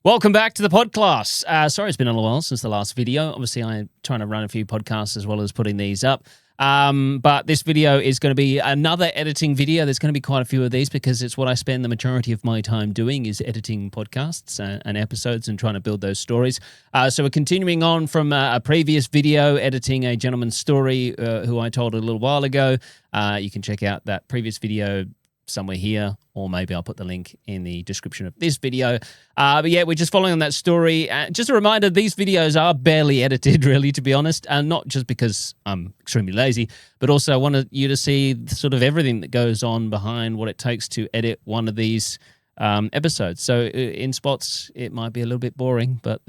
Welcome back to the podcast. Sorry, it's been a little while since the last video. Obviously, I'm trying to run a few podcasts as well as putting these up. But this video is going to be another editing video. There's going to be quite a few of these because it's what I spend the majority of my time doing is editing podcasts and episodes and trying to build those stories. So we're continuing on from a previous video, editing a gentleman's story who I told a little while ago. You can check out that previous video somewhere here, or maybe I'll put the link in the description of this video. But yeah, we're just following on that story. Just a reminder, these videos are barely edited, really, to be honest, and not just because I'm extremely lazy, but also I wanted you to see sort of everything that goes on behind what it takes to edit one of these episodes. So in spots, it might be a little bit boring, but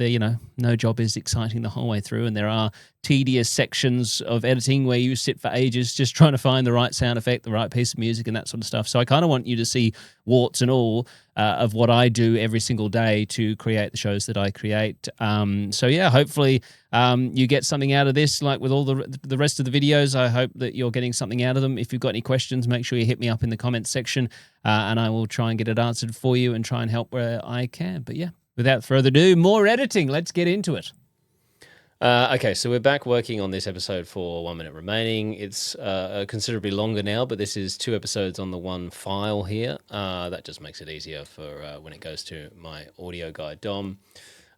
no job is exciting the whole way through, and there are tedious sections of editing where you sit for ages just trying to find the right sound effect, the right piece of music, and that sort of stuff. So I kind of want you to see warts and all of what I do every single day to create the shows that I create. So yeah, hopefully you get something out of this. Like with all the rest of the videos, I hope that you're getting something out of them. If you've got any questions, make sure you hit me up in the comments section, and I will try and get it answered for you and try and help where I can. But yeah, without further ado, more editing. Let's get into it. Okay, so we're back working on this episode for 1 Minute Remaining. It's considerably longer now, but this is 2 episodes on the one file here. That just makes it easier for when it goes to my audio guy, Dom,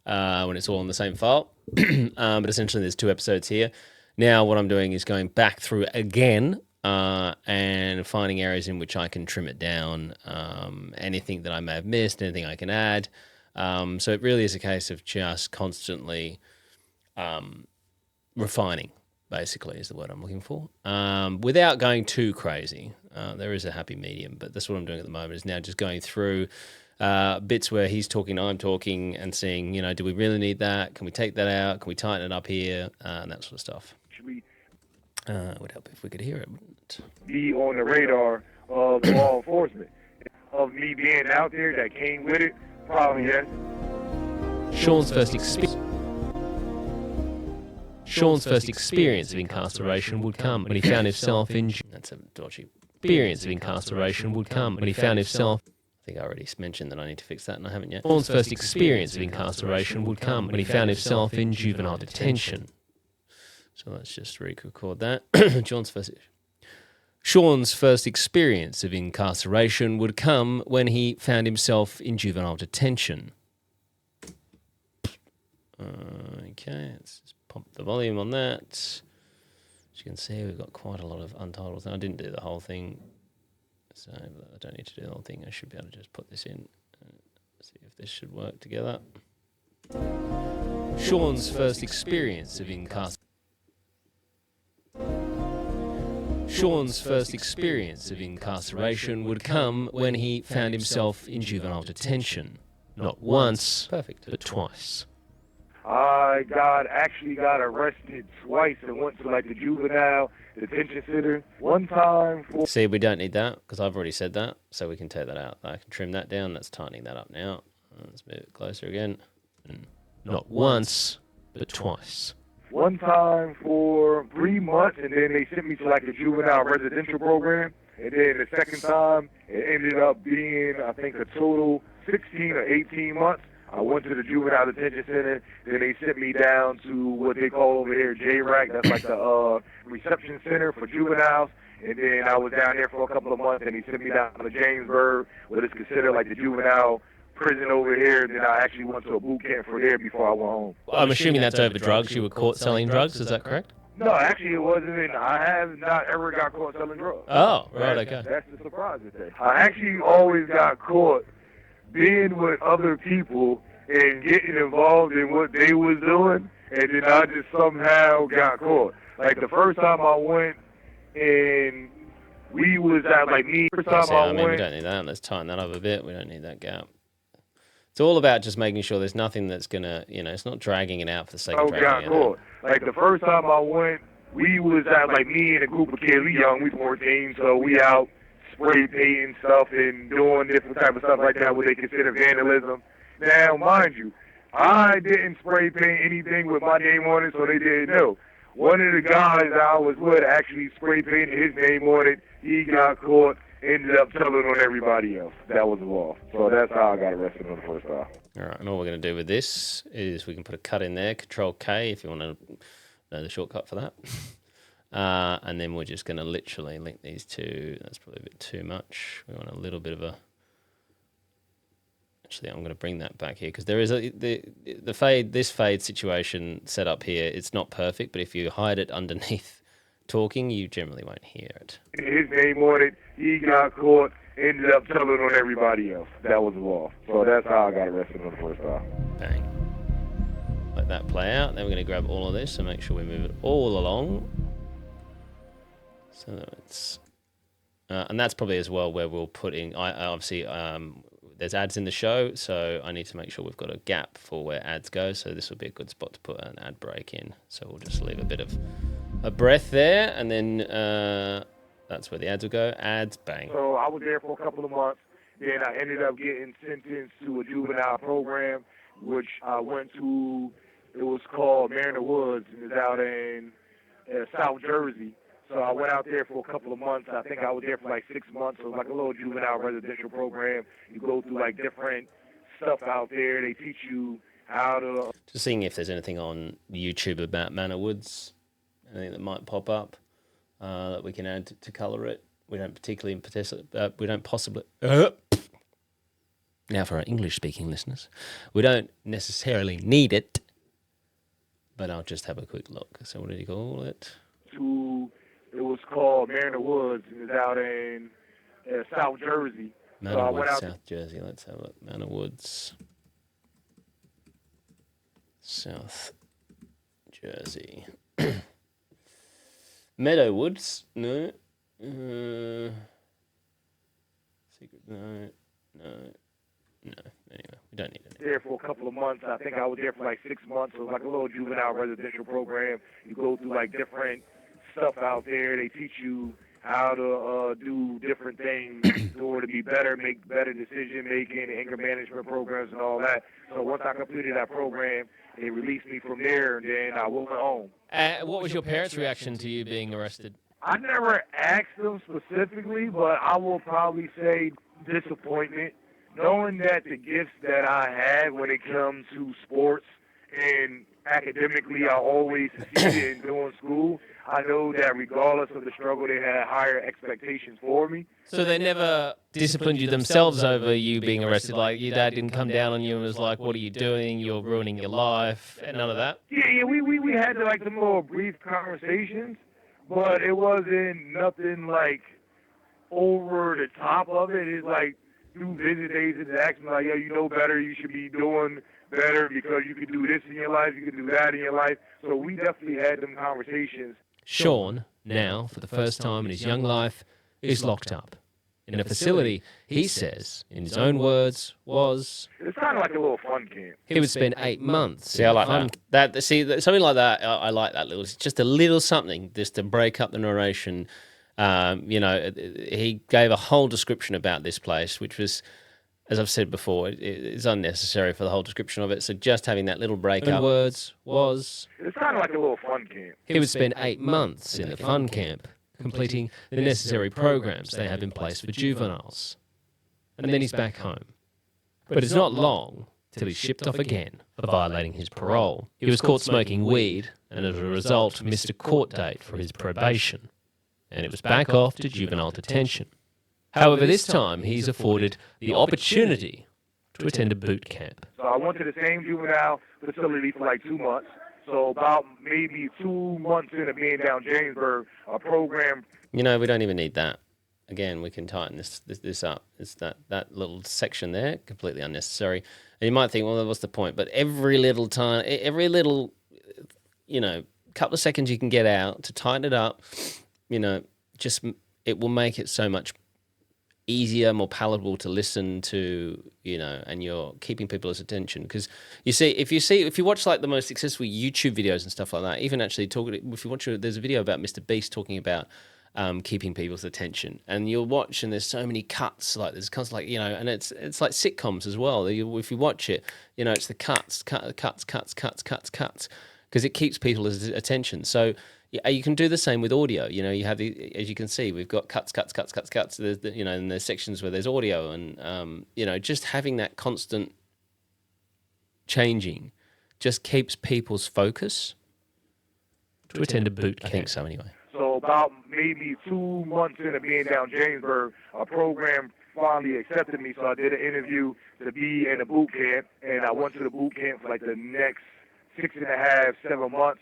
when it's all on the same file. But essentially there's 2 episodes here. Now what I'm doing is going back through again and finding areas in which I can trim it down, anything that I may have missed, anything I can add. So it really is a case of just constantly refining, basically, is the word I'm looking for, without going too crazy. There is a happy medium, but that's what I'm doing at the moment, is now just going through bits where he's talking, I'm talking, and seeing, do we really need that? Can we take that out? Can we tighten it up here? And that sort of stuff. It would help if we could hear it, wouldn't it? Be on the radar of law enforcement. Of me being out there that came with it, probably yes. Sean's first experience of incarceration would come when he found himself in... That's a dodgy... Experience of incarceration would come when he found himself... I think I already mentioned that I need to fix that, and I haven't yet. Sean's first experience of incarceration would come when he found himself in juvenile detention. So let's just re-record that. Sean's first experience of incarceration would come when he found himself in juvenile detention. Okay, let's just pump the volume on that. As you can see, we've got quite a lot of untitles. Now, I didn't do the whole thing, so I don't need to do the whole thing. I should be able to just put this in and see if this should work together. Sean's first experience of incarceration. Sean's first experience of incarceration would come when he found himself in juvenile detention. Not once, perfect, but twice. I actually got arrested twice and went to the juvenile detention center one time for... See, we don't need that because I've already said that, so we can take that out. I can trim that down. That's tightening that up now. Let's move it closer again. Not once, but twice. One time for 3 months, and then they sent me to the juvenile residential program. And then the second time, it ended up being, I think, a total 16 or 18 months. I went to the juvenile detention center. Then they sent me down to what they call over here JRAC. That's the reception center for juveniles. And then I was down there for a couple of months, and they sent me down to Jamesburg, what is considered the juvenile prison over here. Then I actually went to a boot camp for there before I went home. I'm assuming that's over drugs. You were caught selling drugs. Is that correct? No, actually it wasn't. I have not ever got caught selling drugs. Oh, right, okay. That's the surprising thing. I actually always got caught being with other people and getting involved in what they was doing, and then I just somehow got caught. The first time I went, and we was at first time we don't need that. Let's tighten that up a bit. We don't need that gap. It's all about just making sure there's nothing that's gonna, it's not dragging it out for the sake of dragging it out. The first time I went, we was at me and a group of kids. We young, we 14, so we out spray painting stuff and doing different type of stuff like that, what they consider vandalism. Now, mind you, I didn't spray paint anything with my name on it, so they didn't know. One of the guys I was with actually spray painted his name on it. He got caught, ended up telling on everybody else that was involved. So that's how I got arrested on the first time. All right, and all we're going to do with this is we can put a cut in there, Control K if you want to know the shortcut for that. And then we're just going to literally link these two. That's probably a bit too much. We want a little bit of a... Actually, I'm going to bring that back here because there is the fade. This fade situation set up here. It's not perfect, but if you hide it underneath talking, you generally won't hear it. His name on it. He got caught. Ended up telling on everybody else that was involved. So that's how I got arrested on the first time. Bang. Let that play out. Then we're going to grab all of this and make sure we move it all along. So that it's... and that's probably as well where we'll put in... obviously, there's ads in the show, so I need to make sure we've got a gap for where ads go. So this will be a good spot to put an ad break in. So we'll just leave a bit of a breath there, and then... that's where the ads will go. Ads, bang. So I was there for a couple of months. Then I ended up getting sentenced to a juvenile program, which I went to. It was called Mariner Woods, and it's out in South Jersey. So I went out there for a couple of months. I think I was there for like 6 months. So it was like a little juvenile residential program. You go through like different stuff out there. They teach you how to... Just seeing if there's anything on YouTube about Manor Woods, anything that might pop up. That we can add to colour it. We don't particularly we don't possibly... Now for our English-speaking listeners, we don't necessarily need it, but I'll just have a quick look. So what did you call it? It was called Mariner Woods, and it's out in South Jersey. Manor Woods, South Jersey. Let's have a look. Manor Woods, South Jersey. Meadowwoods, no. Secret, no. Anyway, we don't need it. There for a couple of months. I think I was there for like 6 months. It was like a little juvenile residential program. You go through like different stuff out there. They teach you how to do different things in order to be better, make better decision making, anger management programs, and all that. So once I completed that program, they released me from there, and then I went home. What was your parents' reaction to you being arrested? I never asked them specifically, but I will probably say disappointment, knowing that the gifts that I had when it comes to sports and academically I always succeeded in doing school. I know that regardless of the struggle, they had higher expectations for me. So they never disciplined you themselves over you being arrested? Like your dad didn't come down on you and was like, what are you doing? You're ruining your life. And none of that? Yeah, we had like some little brief conversations, but it wasn't nothing like over the top of it. It's like through visit days and ask me like, yo, you know better, you should be doing better because you can do this in your life, you can do that in your life. So we definitely had them conversations. Sean, now, for the first time in his young life, is locked up in a facility he says, in his own words, was... It's kind of like a little fun camp. He would spend 8 months. See, I like that. Something like that, I like that little... Just a little something, just to break up the narration. He gave a whole description about this place, which was... As I've said before, it's unnecessary for the whole description of it. So just having that little break up words was... It's kind of like a little fun camp. He would spend 8 months in the fun camp, completing the necessary programs they have in place for juveniles. And then he's back home. But it's not long till he's shipped off again for violating his parole. He was caught smoking weed and as a result missed a court date for his probation. And it was back off to juvenile detention. However, this time he's afforded the opportunity to attend a boot camp. So I went to the same juvenile facility for like 2 months. So about maybe 2 months into being down Jamesburg, a program... You know, we don't even need that. Again, we can tighten this up. It's that little section there, completely unnecessary. And you might think, well, what's the point? But every little, couple of seconds you can get out to tighten it up, it will make it so much easier, more palatable to listen to, and you're keeping people's attention. Because if you watch like the most successful YouTube videos and stuff like that, even actually if you watch, there's a video about Mr. Beast talking about keeping people's attention, and you'll watch, and there's so many cuts, and it's like sitcoms as well. If you watch it, it's the cuts, because it keeps people's attention. So Yeah, you can do the same with audio. You have as you can see, we've got cuts. There's and there's sections where there's audio, and just having that constant changing just keeps people's focus to attend a boot camp. I think so, anyway. So about maybe 2 months into being down Jamesburg, a program finally accepted me. So I did an interview to be in a boot camp, and I went to the boot camp for like the next 6.5, 7 months.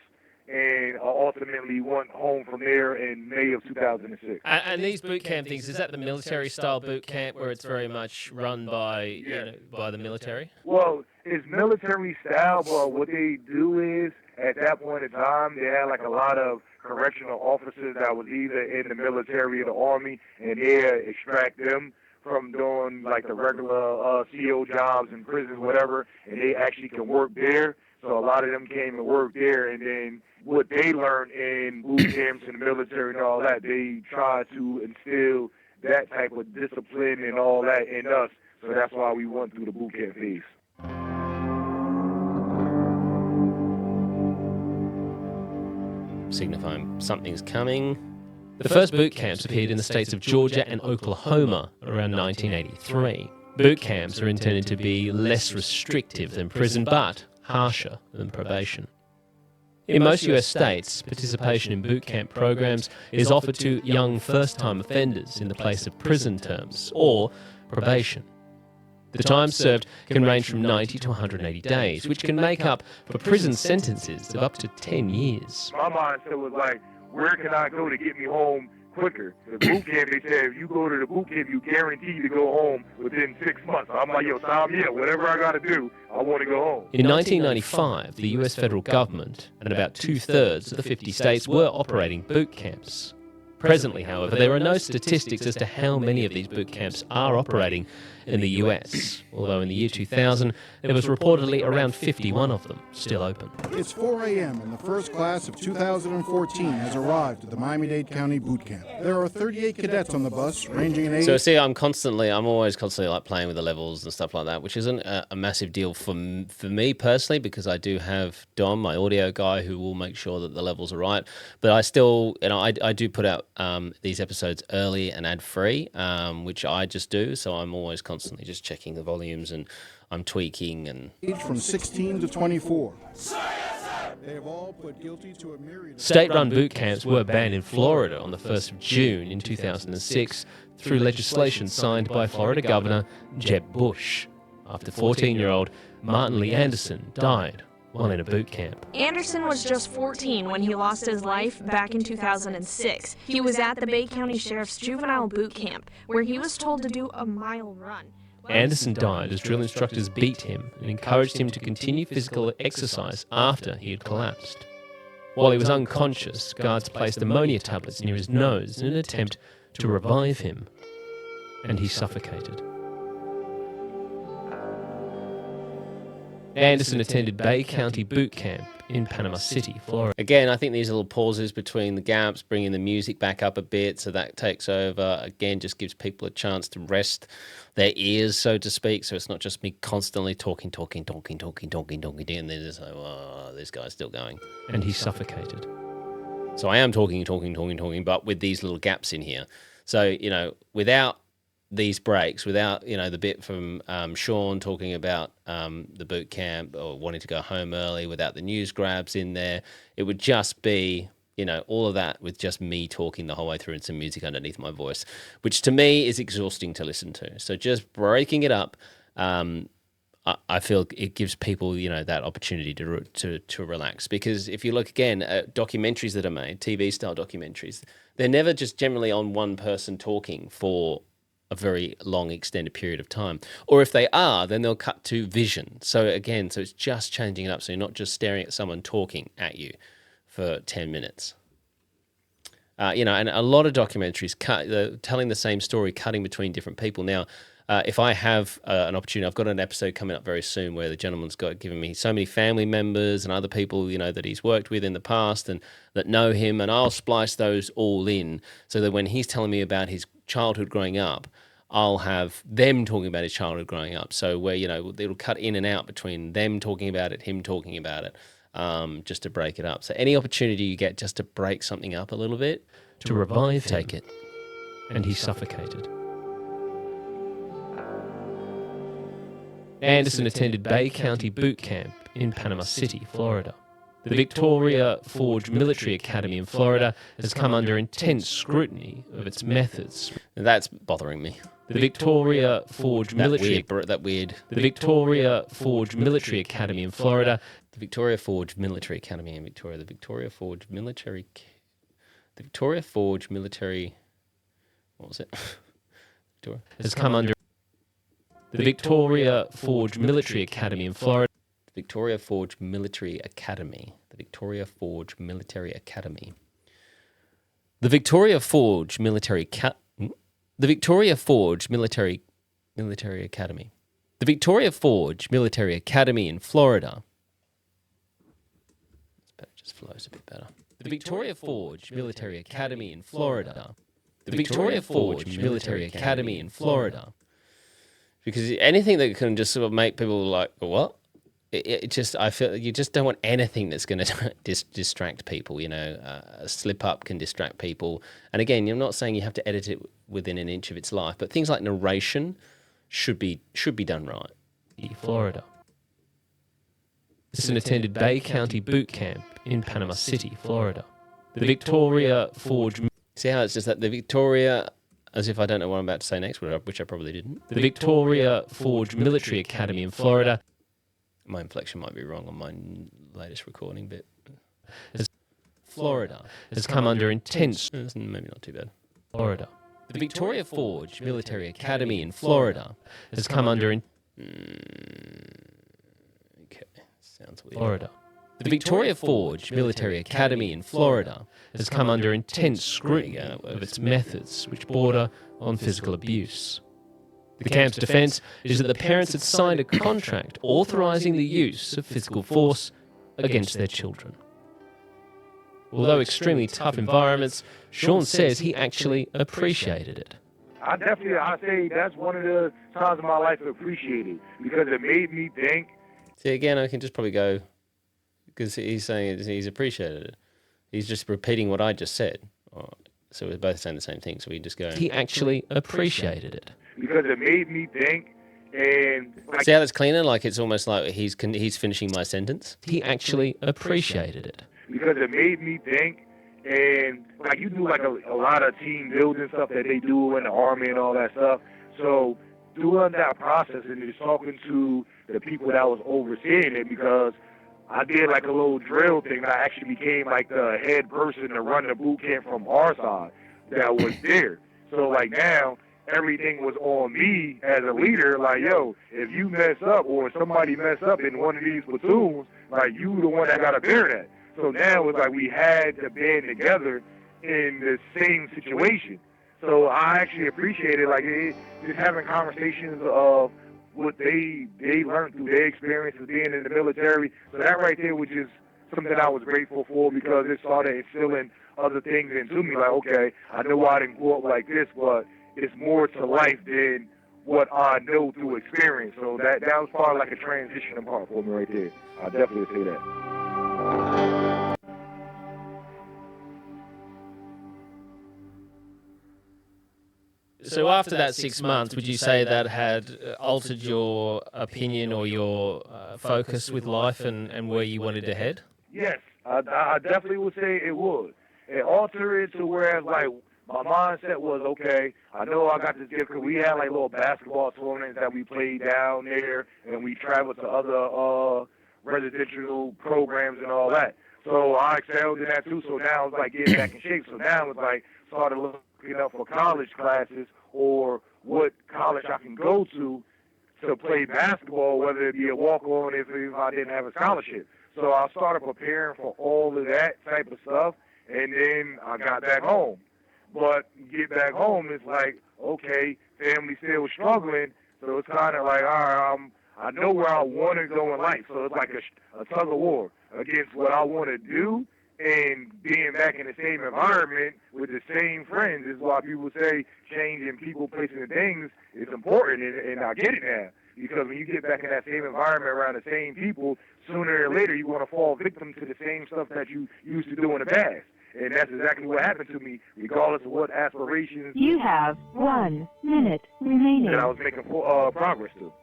And I ultimately went home from there in May of 2006. And these boot camp things, is that the military-style boot camp where it's very much run by by the military? Well, it's military style, but what they do is, at that point in time, they had like a lot of correctional officers that was either in the military or the army, and they extract them from doing like the regular CO jobs in prisons, whatever, and they actually can work there. So a lot of them came and worked there, and then what they learned in boot camps and the military and all that, they tried to instill that type of discipline and all that in us. So that's why we went through the boot camp phase. Signifying something's coming. The first boot camps appeared in the states of Georgia and Oklahoma around 1983. Boot camps are intended to be less restrictive than prison, but harsher than probation. In most US states, participation in boot camp programs is offered to young first-time offenders in the place of prison terms or probation. The time served can range from 90 to 180 days, which can make up for prison sentences of up to 10 years. My mindset was like, where can I go to get me home quicker? The boot camp, they said, if you go to the boot camp, you guarantee to go home within 6 months. I'm like, yo, Tom, whatever I got to do, I want to go home. In 1995, the US federal government and about 2/3 of the 50 states were operating boot camps. Presently, however, there are no statistics as to how many of these boot camps are operating in the US, although in the year 2000, there was reportedly around 51 of them still open. It's 4 a.m. and the first class of 2014 has arrived at the Miami-Dade County Boot Camp. There are 38 cadets on the bus, ranging in age... So see, I'm always constantly like playing with the levels and stuff like that, which isn't a massive deal for me personally, because I do have Dom, my audio guy, who will make sure that the levels are right. But I still, I do put out these episodes early and ad-free, which I just do, so I'm always constantly just checking the volumes and I'm tweaking and... Age from 16 to 24. They have all pled guilty to a myriad of... State-run boot camps were banned in Florida on the 1st of June in 2006 through legislation signed by Florida Governor Jeb Bush after 14-year-old Martin Lee Anderson died while in a boot camp. Anderson was just 14 when he lost his life back in 2006. He was at the Bay County Sheriff's Juvenile Boot Camp, where he was told to do a mile run. Anderson died as drill instructors beat him and encouraged him to continue physical exercise after he had collapsed. While he was unconscious, guards placed ammonia tablets near his nose in an attempt to revive him, and he suffocated. Anderson attended Bay County Boot Camp in Panama City, Florida. Again, I think these little pauses between the gaps, bringing the music back up a bit so that takes over, again, just gives people a chance to rest their ears, so to speak, so it's not just me constantly talking, and then just like, oh, this guy's still going. And he suffocated. So I am talking, but with these little gaps in here. So, without these breaks, without, the bit from Sean talking about the boot camp or wanting to go home early, without the news grabs in there, it would just be, all of that with just me talking the whole way through and some music underneath my voice, which to me is exhausting to listen to. So just breaking it up, I feel it gives people, that opportunity to relax. Because if you look again at documentaries that are made, TV-style documentaries, they're never just generally on one person talking for a very long extended period of time. Or if they are, then they'll cut to vision. So again, so it's just changing it up. So you're not just staring at someone talking at you for 10 minutes. And a lot of documentaries telling the same story, cutting between different people. Now, if I have an opportunity, I've got an episode coming up very soon where the gentleman's given me so many family members and other people, that he's worked with in the past and that know him, and I'll splice those all in so that when he's telling me about his childhood growing up, I'll have them talking about his childhood growing up. So where, it'll cut in and out between them talking about it, him talking about it. just to break it up. So any opportunity you get just to break something up a little bit, to revive, take it. And he suffocated. Anderson attended Bay County Boot Camp in Panama City, Florida. The Victoria Forge Military Academy in Florida has come under intense scrutiny of its methods. That's bothering me. The Victoria Forge Military... The Victoria Forge Military Academy in Florida. The Victoria Forge Military Academy in Victoria. The Victoria Forge Military... The Victoria Forge Military... What was it? Victoria has come under... The Victoria Forge Military Academy in Florida. The Victoria Forge Military Academy. The Victoria Forge Military Academy. The Victoria Forge Military The Victoria Forge Military Academy. The Victoria Forge Military Academy in Florida. It's better, just flows a bit better. The Victoria Forge Military Academy in Florida. The Victoria Forge Military Academy in Florida. Because anything that can just sort of make people like, what? I feel you just don't want anything that's going to distract people. You know, a slip up can distract people. And again, I'm not saying you have to edit it within an inch of its life, but things like narration should be done right. Florida. Anderson attended Bay County Boot Camp in Panama City, Florida. The Victoria Forge. See how it's just that the Victoria, as if I don't know what I'm about to say next, which I probably didn't. The Victoria Forge Military Academy in Florida. My inflection might be wrong on my latest recording bit. Florida has come under intense... Maybe not too bad. Florida. The Victoria Forge Military Academy in Florida has come under... Okay, sounds weird. Florida. The Victoria Forge Military Academy in Florida has come under intense scrutiny of its methods, which border on physical abuse. The camp's defence is that the parents had signed a contract authorising the use of physical force against their children. Although extremely tough environments, Sean says he actually appreciated it. I say that's one of the times of my life I appreciate it, because it made me think. See, again, I can just probably go, because he's saying he's appreciated it. He's just repeating what I just said. So we're both saying the same thing, so we just go... He actually appreciated it. Because it made me think, and... See how that's cleaner? Like, it's almost like he's finishing my sentence. He actually appreciated it. Because it made me think, and like you do like a lot of team building stuff that they do in the Army and all that stuff. So doing that process and just talking to the people that was overseeing it, because I did like a little drill thing. I actually became like the head person to run the boot camp from our side that was there. So like now, everything was on me as a leader. Like, yo, if you mess up or somebody mess up in one of these platoons, like you the one that got to bear that. So now it's like we had to band together in the same situation. So I actually appreciate it, like just having conversations of what they learned through their experiences being in the military. So that right there was just something I was grateful for, because it started instilling other things into me. Like, okay, I know I didn't grow up like this, but it's more to life than what I know through experience. So that was probably like a transitioning part for me right there. I definitely say that. So after that 6 months, would you say that had altered your opinion or your focus with life and where you wanted to head? Yes, I definitely would say it would. It altered it to whereas, like, my mindset was, okay, I know I got this gift, because we had, like, little basketball tournaments that we played down there, and we traveled to other residential programs and all that. So I excelled in that, too, so now it's, like, getting back in shape. So now it's, like, started looking up for college classes or what college I can go to play basketball, whether it be a walk-on if I didn't have a scholarship. So I started preparing for all of that type of stuff, and then I got back home. But get back home, it's like, okay, family still struggling, so it's kind of like, all right, I know where I want to go in life. So it's like a tug of war against what I want to do, and being back in the same environment with the same friends is why people say changing people, places, and things is important, and I get it now. because when you get back in that same environment around the same people, sooner or later you're going to fall victim to the same stuff that you used to do in the past. And that's exactly what happened to me, regardless of what aspirations You have 1 minute remaining. that I was making progress to.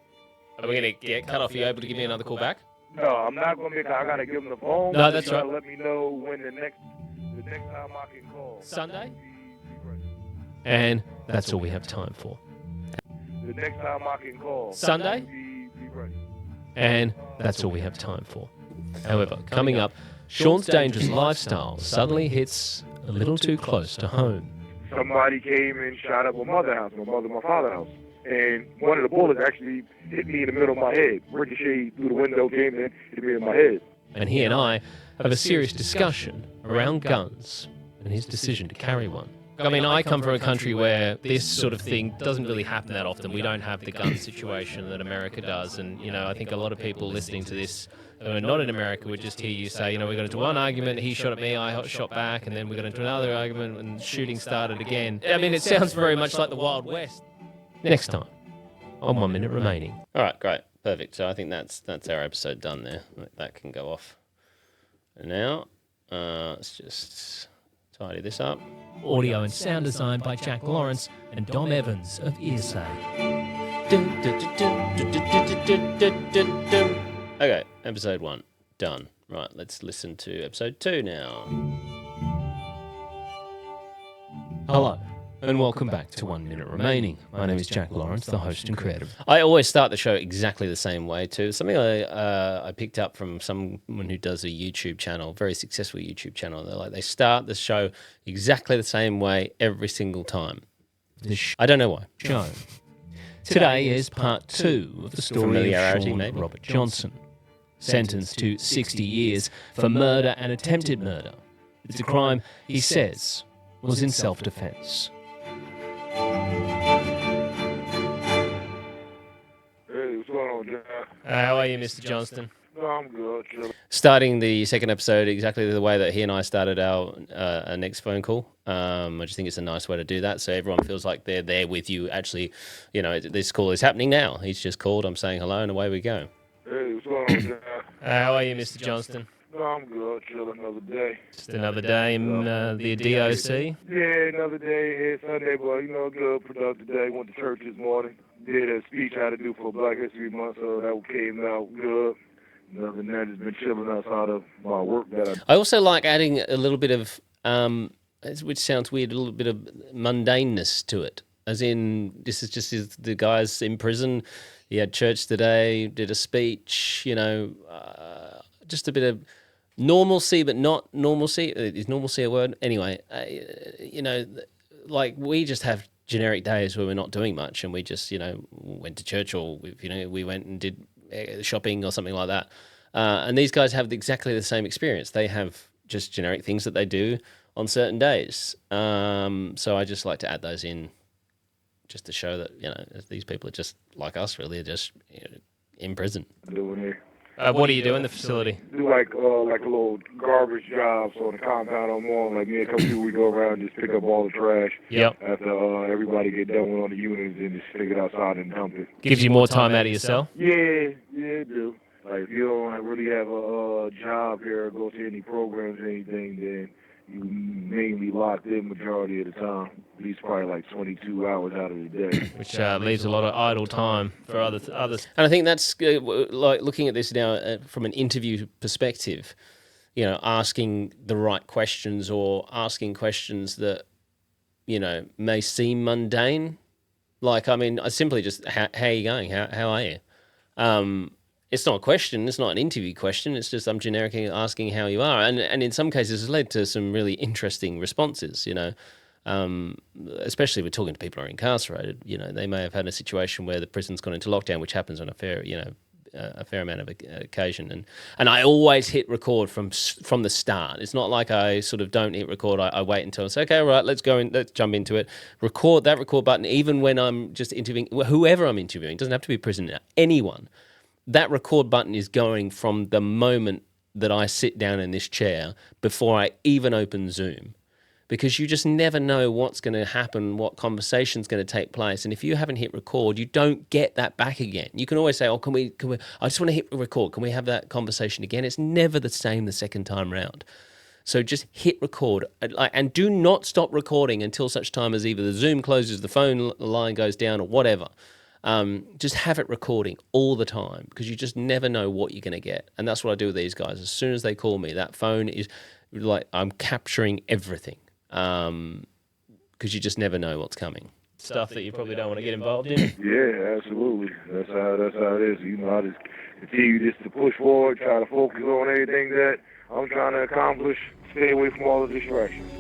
Are we going to get cut off? Are you able to give me another call back? No, I'm not going to make. I got to give them the phone. No, that's You gotta right. Let me know when the next time I can call. Sunday? Be ready. And that's all we have time for. The next time I can call. Sunday? Be ready. And that's all we have time for. However, coming up, Sean's dangerous lifestyle suddenly hits a little too close to home. Somebody came and shot up my mother's house, my father's house. And one of the bullets actually hit me in the middle of my head. Ricocheted through the window, came in, hit me in my head. And he and I have a serious discussion around guns and his decision to carry one. I mean, I come from a country where this sort of thing doesn't really happen that often. We don't have the gun situation that America does. And, you know, I think a lot of people listening to this who are not in America would just hear you say, you know, we got into one argument, he shot at me, I shot back, and then we got into another argument and shooting started again. I mean, it sounds very much like the Wild West. Next time on 1 Minute Remaining. All right, great. Perfect. So I think that's our episode done there. That can go off. And now, let's just tidy this up. Audio and sound design by Jack Lawrence and Dom Evans of Earsay. Okay, episode 1, done. Right, let's listen to episode 2 now. Hello, and welcome back to 1 Minute Remaining. My name is Jack Lawrence, the host and creator. I always start the show exactly the same way too. Something I picked up from someone who does a YouTube channel, very successful YouTube channel. They start the show exactly the same way every single time. I don't know why. Show. Today is part 2 of the story Familiarity, of Sean maybe? Robert Johnson, sentenced to 60 years for murder and attempted murder. It's a crime, he says, was in self-defense. Hey, what's going on, Jack? How are you, Mr. Johnston? No, I'm good. Chilling. Starting the second episode exactly the way that he and I started our next phone call. I just think it's a nice way to do that, so everyone feels like they're there with you. Actually, you know, this call is happening now. He's just called. I'm saying hello, and away we go. Hey, what's going on, Jack? How are you, Mr. Johnston? No, I'm good. Chilling another day. Just another day in the DOC. Yeah, another day. It's Sunday, but you know, good, productive day. Went to church this morning. Did a speech I had to do for Black History Month, so that came out good. Other than that, just been chilling outside of my work that I also like adding a little bit of, which sounds weird, a little bit of mundaneness to it. As in, this is just the guys in prison. He had church today, did a speech, you know, just a bit of normalcy, but not normalcy. Is normalcy a word? Anyway, you know, like we just have generic days where we're not doing much and we just, you know, went to church or, you know, we went and did shopping or something like that. And these guys have exactly the same experience. They have just generic things that they do on certain days. So I just like to add those in just to show that, you know, these people are just like us, really, just, you know, in prison. I'm doing here. What do you do in the facility? Do like a little garbage jobs on the compound I'm on. Like me and a couple people, we go around and just pick up all the trash. Yep. After everybody get done with all the units and just take it outside and dump it. Gives you more time out of your cell? Yeah, it do. Like if you don't really have a job here or go to any programs or anything, then you mainly locked in majority of the time. At least probably like 22 hours out of the day. Which leaves a lot of idle time for others. And I think that's like looking at this now from an interview perspective, you know, asking the right questions or asking questions that, you know, may seem mundane. Like, I mean, I simply just, how are you going? How are you? It's not a question. It's not an interview question. It's just I'm generically asking how you are. And in some cases, it's led to some really interesting responses, you know. Especially if we're talking to people who are incarcerated, you know, they may have had a situation where the prison's gone into lockdown, which happens on a fair amount of occasion. And I always hit record from the start. It's not like I sort of don't hit record. I wait until I say, okay, all right, let's jump into it. Record that record button, even when I'm just interviewing, whoever I'm interviewing. It doesn't have to be a prisoner, anyone. That record button is going from the moment that I sit down in this chair before I even open Zoom. because you just never know what's going to happen, what conversation's going to take place. And if you haven't hit record, you don't get that back again. You can always say, oh, can we, I just want to hit record. Can we have that conversation again? It's never the same the second time round. So just hit record and do not stop recording until such time as either the Zoom closes, the phone line goes down, or whatever. Just have it recording all the time, because you just never know what you're going to get. And that's what I do with these guys. As soon as they call me, that phone is like I'm capturing everything. Because you just never know what's coming. Stuff that you probably don't want to get involved in. Yeah, absolutely. That's how it is. You know, I just continue just to push forward, try to focus on anything that I'm trying to accomplish, stay away from all the distractions.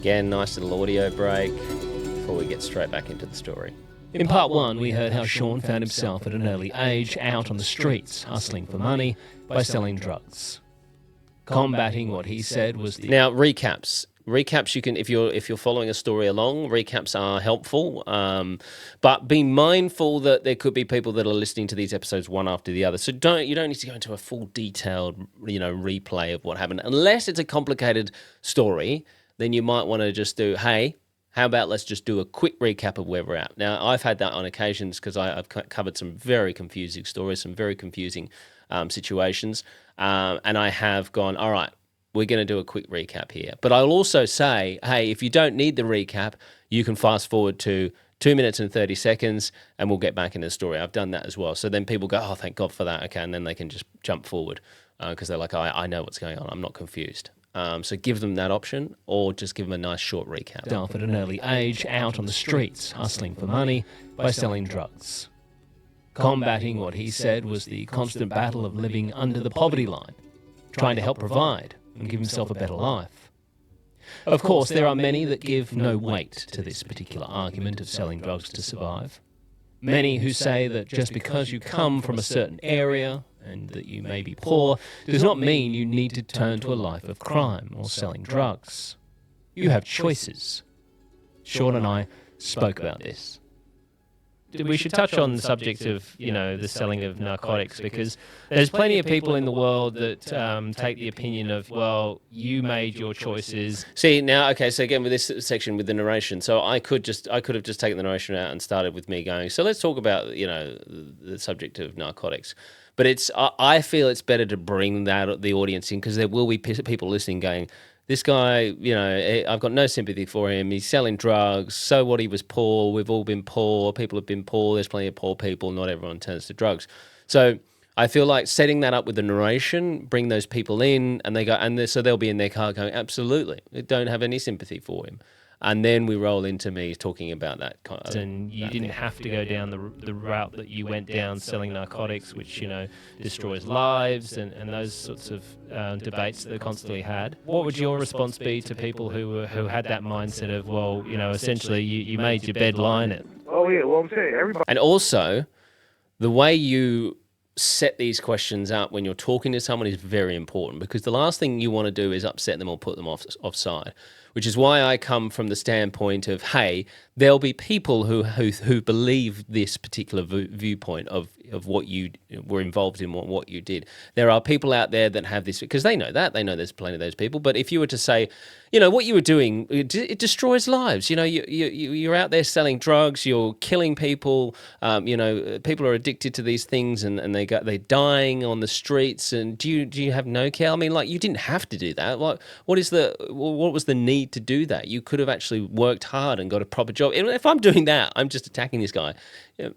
Again, nice little audio break before we get straight back into the story. In part one, we heard how Sean found himself at an early age out on the streets, hustling for money by selling drugs. Combating what he said was the... Now, recaps. Recaps, you can, if you're following a story along, recaps are helpful. But be mindful that there could be people that are listening to these episodes one after the other. So you don't need to go into a full detailed, replay of what happened. Unless it's a complicated story, then you might want to just do, hey, how about let's just do a quick recap of where we're at. Now, I've had that on occasions because I've covered some very confusing stories, some very confusing situations. And I have gone, all right, we're going to do a quick recap here. But I'll also say, hey, if you don't need the recap, you can fast forward to 2 minutes and 30 seconds and we'll get back into the story. I've done that as well. So then people go, oh, thank God for that. Okay, and then they can just jump forward because they're like, I know what's going on. I'm not confused. So give them that option, or just give them a nice short recap. Off at an early age, out on the streets, hustling for money by selling drugs. Combating what he said was the constant battle of living under the poverty line, trying to help provide and give himself a better life. Of course, there are many that give no weight to this particular argument of selling drugs to survive. Many who say that just because you come from a certain area and that you may be poor does not mean you need to turn to a life of crime or selling drugs. You have choices. Sean and I spoke about this. We should touch on the subject of, the selling of narcotics, because there's plenty of people in the world that take the opinion of, well, you made your choices. See, now, okay, so again, with this section with the narration, so I could have just taken the narration out and started with me going, so let's talk about, the subject of narcotics. But I feel it's better to bring the audience in, because there will be people listening going, this guy, I've got no sympathy for him. He's selling drugs. So what? He was poor. We've all been poor. People have been poor. There's plenty of poor people. Not everyone turns to drugs. So I feel like setting that up with the narration, bring those people in, and they go, so they'll be in their car going, absolutely, I don't have any sympathy for him. And then we roll into me talking about that kind of. And you didn't have to go down the route that you went down, selling narcotics, which destroys lives, and those sorts of debates that are constantly had. What would your response be to people who had that mindset of, well, essentially you made your bed line it? Oh yeah, well I'm saying everybody. And also, the way you set these questions up when you're talking to someone is very important, because the last thing you want to do is upset them or put them offside. Which is why I come from the standpoint of, hey, there'll be people who believe this particular viewpoint of what you were involved in, what you did. There are people out there that have this, because they know there's plenty of those people. But if you were to say, what you were doing, it destroys lives. You're out there selling drugs, you're killing people. People are addicted to these things, and they're dying on the streets. And do you have no care? I mean, like, you didn't have to do that. Like, what was the need to do that? You could have actually worked hard and got a proper job. And if I'm doing that, I'm just attacking this guy.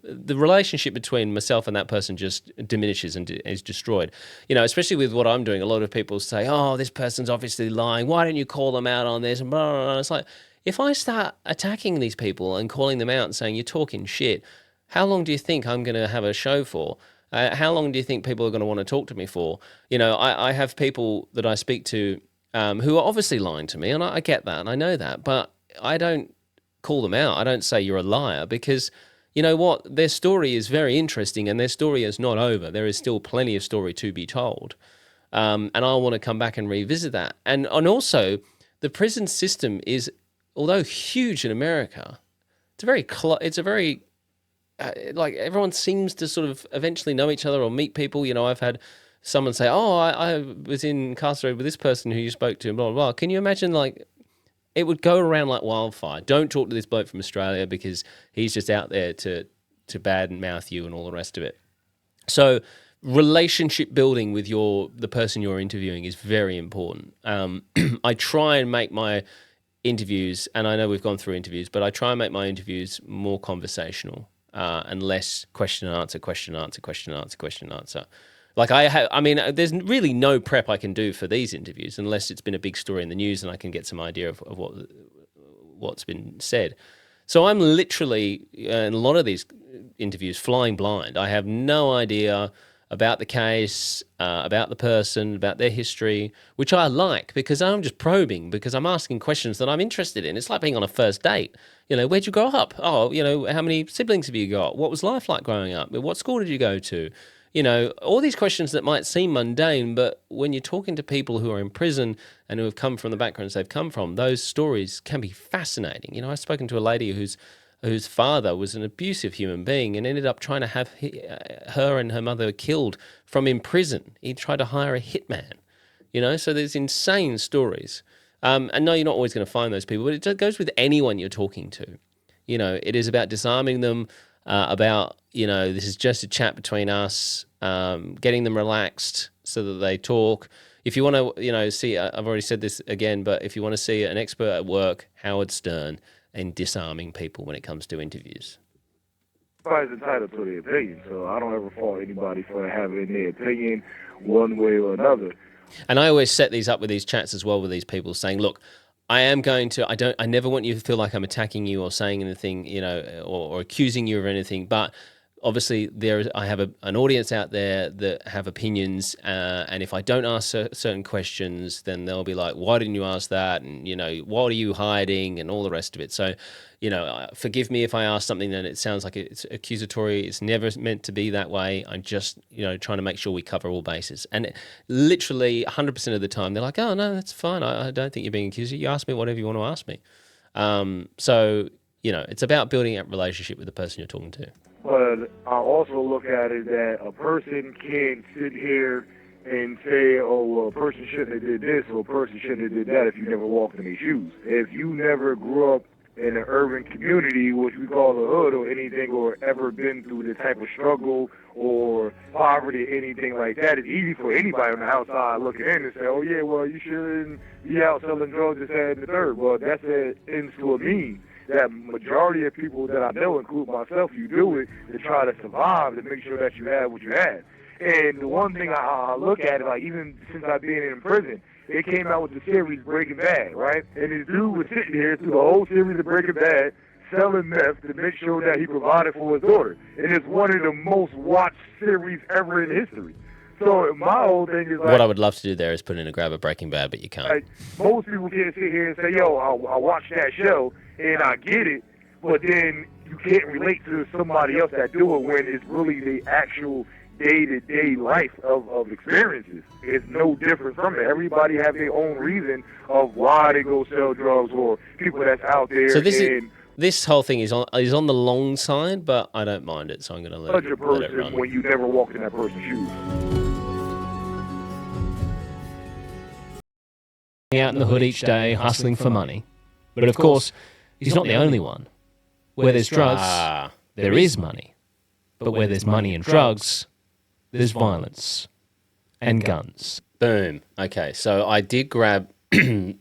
The relationship between myself and that person just diminishes and is destroyed. Especially with what I'm doing, a lot of people say, oh, this person's obviously lying. Why don't you call them out on this? And blah, blah, blah. It's like, if I start attacking these people and calling them out and saying, you're talking shit, how long do you think I'm going to have a show for? How long do you think people are going to want to talk to me for? I have people that I speak to who are obviously lying to me, and I get that, and I know that, but I don't call them out. I don't say you're a liar, because you know what? Their story is very interesting, and their story is not over. There is still plenty of story to be told, and I want to come back and revisit that. And also, the prison system is, although huge in America, it's a very like everyone seems to sort of eventually know each other or meet people. I've had someone say, "Oh, I was incarcerated with this person who you spoke to," blah blah blah. Can you imagine, like, it would go around like wildfire? Don't talk to this bloke from Australia because he's just out there to badmouth you and all the rest of it. So relationship building with the person you're interviewing is very important. I try and make my interviews, and I know we've gone through interviews, but I try and make my interviews more conversational and less question and answer, question and answer, question and answer, question and answer. Like I mean, there's really no prep I can do for these interviews unless it's been a big story in the news and I can get some idea of what's been said. So I'm literally, in a lot of these interviews, flying blind. I have no idea about the case, about the person, about their history, which I like because I'm just probing, because I'm asking questions that I'm interested in. It's like being on a first date. You know, where'd you grow up? Oh, you know, how many siblings have you got? What was life like growing up? What school did you go to? You know, all these questions that might seem mundane, but when you're talking to people who are in prison and who have come from the backgrounds they've come from, those stories can be fascinating. You know, I've spoken to a lady whose father was an abusive human being and ended up trying to have her and her mother killed from in prison. He tried to hire a hitman, you know, so there's insane stories. And no, you're not always going to find those people, but it goes with anyone you're talking to. You know, it is about disarming them, about, you know, this is just a chat between us, getting them relaxed so that they talk. If you want to, you know, see, I've already said this again, but if you want to see an expert at work, Howard Stern, in disarming people when it comes to interviews. Everybody's entitled to their opinion, so I don't ever fault anybody for having their opinion one way or another. And I always set these up with these chats as well with these people, saying, look, I never want you to feel like I'm attacking you or saying anything, you know, or accusing you of anything, but obviously I have an audience out there that have opinions, and if I don't ask certain questions, then they'll be like, why didn't you ask that? And, you know, what are you hiding? And all the rest of it. So, you know, forgive me if I ask something that it sounds like it's accusatory. It's never meant to be that way. I'm just, you know, trying to make sure we cover all bases. And literally 100% of the time, they're like, oh, no, that's fine. I don't think you're being accused. You ask me whatever you want to ask me. So, you know, it's about building a relationship with the person you're talking to. But I also look at it that a person can't sit here and say, oh, well, a person shouldn't have did this or a person shouldn't have did that if you never walked in their shoes. If you never grew up in an urban community, which we call the hood or anything, or ever been through the type of struggle or poverty, anything like that, it's easy for anybody on the outside looking in and say, oh, yeah, well, you shouldn't be out selling drugs, this, that, and the third. Well, that's an ends to a mean. That majority of people that I know, including myself, you do it to try to survive, to make sure that you have what you had. And the one thing I look at it, like even since I've been in prison, they came out with the series Breaking Bad, right? And this dude was sitting here through the whole series of Breaking Bad selling meth to make sure that he provided for his daughter. And it's one of the most watched series ever in history. So my whole thing is like... What I would love to do there is put in a grab of Breaking Bad, but you can't. Like, most people can't sit here and say, yo, I watched that show, and I get it, but then you can't relate to somebody else that do it when it's really the actual day-to-day life of experiences. It's no different from it. Everybody have their own reason of why they go sell drugs or people that's out there. So this whole thing is on the long side, but I don't mind it, so I'm going to let it run. When you never walked in that person's shoes. Out in the hood each day, hustling for money. But of course, he's not the only one. Where there's drugs, there is money. But where there's money and drugs, there's violence and guns. Boom. Okay, so I did grab I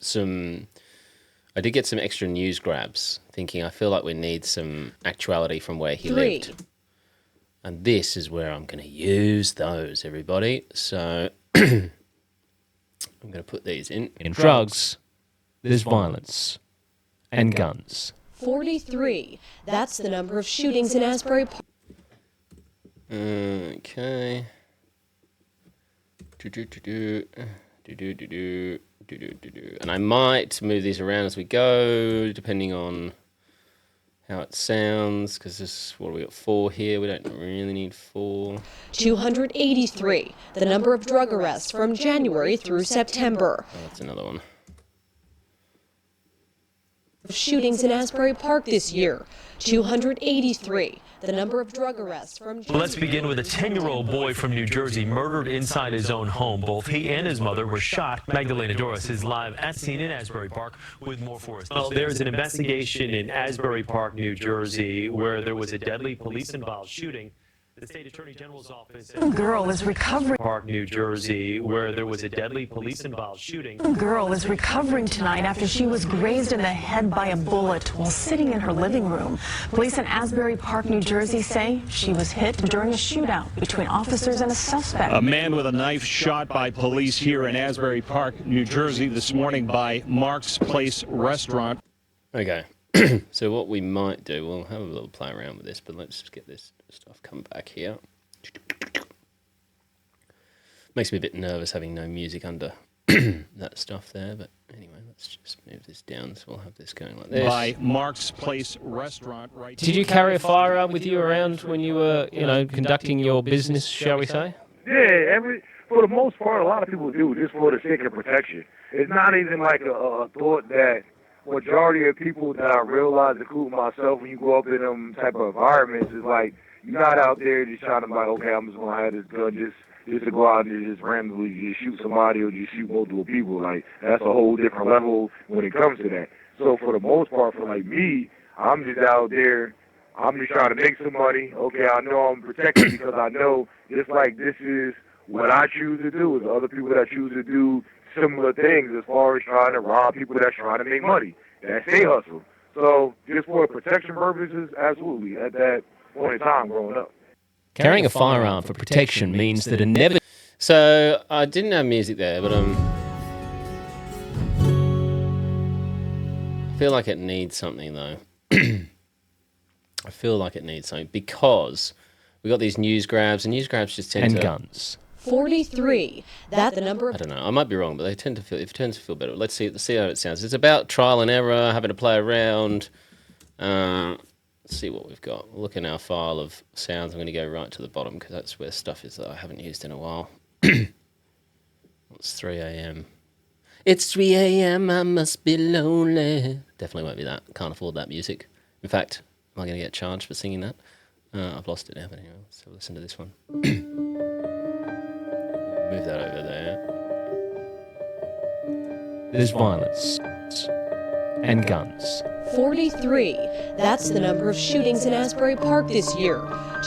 did get some extra news grabs, thinking I feel like we need some actuality from where he lived. And this is where I'm going to use those, everybody. So I'm going to put these in. In drugs, there's violence and guns. 43. That's the number of shootings in Asbury Park. Okay. And I might move these around as we go, depending on how it sounds, because this, what do we got, 4 here? We don't really need 4. 283, the number of drug arrests from January through September. Oh, that's another one. shootings in Asbury Park this year, 283. The number of drug arrests from... Let's begin with a 10-year-old boy from New Jersey murdered inside his own home. Both he and his mother were shot. Magdalena Doris is live at scene in Asbury Park with more for us. Well, there's an investigation in Asbury Park, New Jersey, where there was a deadly police-involved shooting. The State Attorney General's office... Girl is recovering. Park, New Jersey, where there was a deadly police-involved shooting. Girl is recovering tonight after she was grazed in the head by a bullet while sitting in her living room. Police in Asbury Park, New Jersey say she was hit during a shootout between officers and a suspect. A man with a knife shot by police here in Asbury Park, New Jersey this morning by Mark's Place restaurant. Okay. So what we might do, we'll have a little play around with this, but let's just get this stuff come back here. Makes me a bit nervous having no music under that stuff there, but anyway, let's just move this down so we'll have this going like this. By Mark's Place restaurant right. Did you carry a firearm with you around when you were, conducting your business, shall we say? Yeah, for the most part, a lot of people do just for the sake of protection. It's not even like a thought that majority of people that I realize, including myself, when you grow up in them type of environments, is like you're not out there just trying to like, okay, I'm just gonna have this gun just to go out and just randomly just shoot somebody or just shoot multiple people. Like that's a whole different level when it comes to that. So for the most part, for like me, I'm just out there. I'm just trying to make some money. Okay, I know I'm protected because I know just like this is what I choose to do. Is other people that choose to do similar things as far as trying to rob people that's trying to make money. That's their hustle. So just for protection purposes, absolutely, at that point in time growing up. Carrying a firearm for protection means that inevitably... So I didn't have music there, but I feel like it needs something though. I feel like it needs something because we got these news grabs, and news grabs just tend to... And guns. 43. That's the number of... I don't know. I might be wrong, but they tend to feel. It tends to feel better. Let's see how it sounds. It's about trial and error, having to play around. Let's see what we've got. We'll look in our file of sounds. I'm going to go right to the bottom because that's where stuff is that I haven't used in a while. It's 3 a.m. It's 3 a.m. I must be lonely. Definitely won't be that. Can't afford that music. In fact, am I going to get charged for singing that? I've lost it now. But anyway, so listen to this one. Move that over there. There's violence and guns. 43. That's the number of shootings in Asbury Park this year,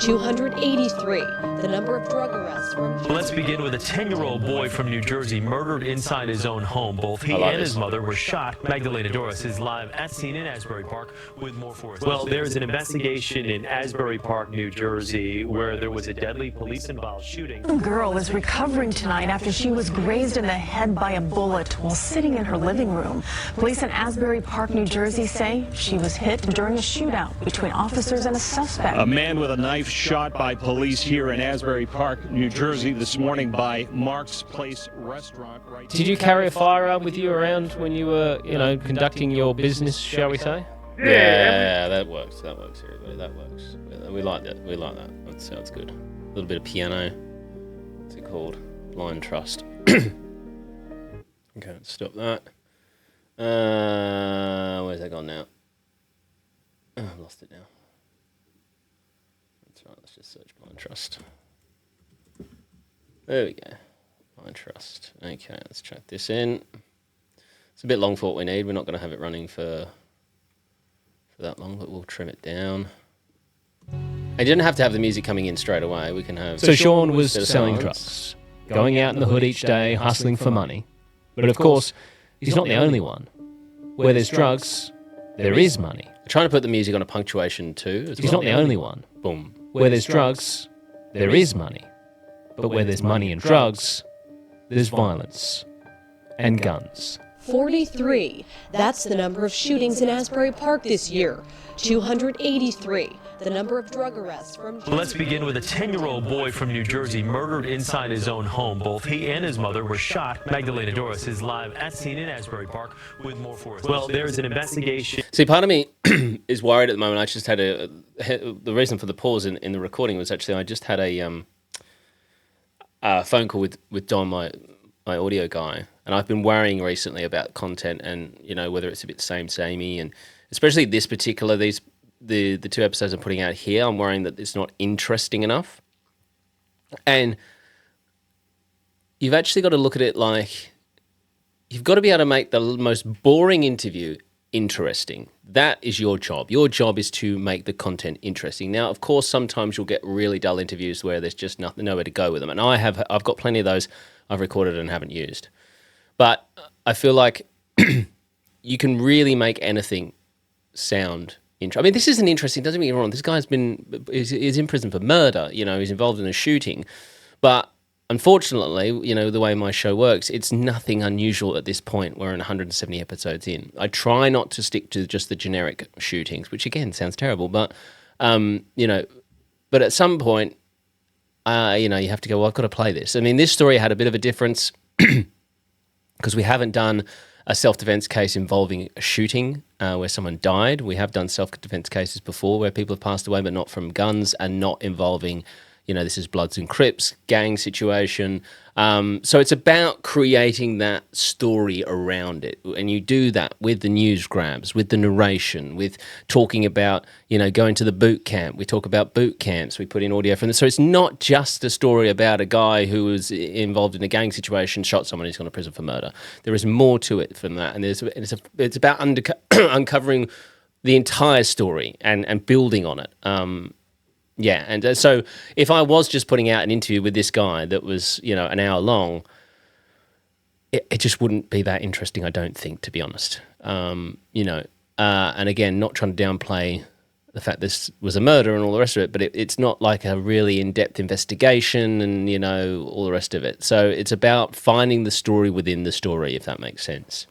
283. The number of drug arrests from... Let's begin with a 10-year-old boy from New Jersey murdered inside his own home. Both he and his mother were shot. Magdalena Doris is live at scene in Asbury Park with more for us. Well, there's an investigation in Asbury Park, New Jersey, where there was a deadly police-involved shooting. Girl is recovering tonight after she was grazed in the head by a bullet while sitting in her living room. Police in Asbury Park, New Jersey say she was hit during a shootout between officers and a suspect. A man with a knife shot by police here in Asbury Park, New Jersey this morning by Mark's Place restaurant right. Did you carry a firearm with you around when you were, conducting your business, shall we say? Yeah, that works. That works, everybody. That works. We like that. We like that. That sounds good. A little bit of piano. What's it called? Blind Trust. Okay, let's stop that. Where's that gone now? Oh, I've lost it now. That's right. Let's just search Blind Trust. There we go. Blind Trust. Okay, let's track this in. It's a bit long for what we need. We're not going to have it running for that long, but we'll trim it down. And you didn't have to have the music coming in straight away. We can have... So Sean was selling drugs, going out in the hood each day, hustling for money. But of course, he's not the only one. Where there's drugs, there is money. I'm trying to put the music on a punctuation too. He's not the only one. Boom. Where there's drugs, there is money. But where there's money and drugs, there's violence and guns. 43. That's the number of shootings in Asbury Park this year, 283. The number of drug arrests from... Let's begin with a 10-year-old boy from New Jersey murdered inside his own home. Both he and his mother were shot. Magdalena Doris is live at scene in Asbury Park with more for us. Well, there's an investigation. See, part of me is worried at the moment. I just had the reason for the pause in the recording was actually I just had a phone call with Don, my audio guy, And I've been worrying recently about content and, whether it's a bit samey, and especially this particular, the 2 episodes I'm putting out here, I'm worrying that it's not interesting enough. And you've actually got to look at it like you've got to be able to make the most boring interview interesting. That is your job. Your job is to make the content interesting. Now, of course, sometimes you'll get really dull interviews where there's just nowhere to go with them. And I've got plenty of those I've recorded and haven't used. But I feel like you can really make anything sound interesting. I mean, this isn't interesting. Doesn't get me wrong. This guy's is in prison for murder. He's involved in a shooting. But unfortunately, the way my show works, it's nothing unusual at this point. We're in 170 episodes in. I try not to stick to just the generic shootings, which again sounds terrible, but but at some point, you have to go, well, I've got to play this. I mean, this story had a bit of a difference because we haven't done a self-defense case involving a shooting where someone died. We have done self-defense cases before where people have passed away, but not from guns and not involving, this is Bloods and Crips, gang situation. So it's about creating that story around it. And you do that with the news grabs, with the narration, with talking about, going to the boot camp. We talk about boot camps. We put in audio from this. So it's not just a story about a guy who was involved in a gang situation, shot someone who's gone to prison for murder. There is more to it than that. And it's about uncovering the entire story and building on it. Yeah, and so if I was just putting out an interview with this guy that was, an hour long, it just wouldn't be that interesting, I don't think, to be honest. And again, not trying to downplay the fact this was a murder and all the rest of it, but it's not like a really in-depth investigation and, all the rest of it. So it's about finding the story within the story, if that makes sense.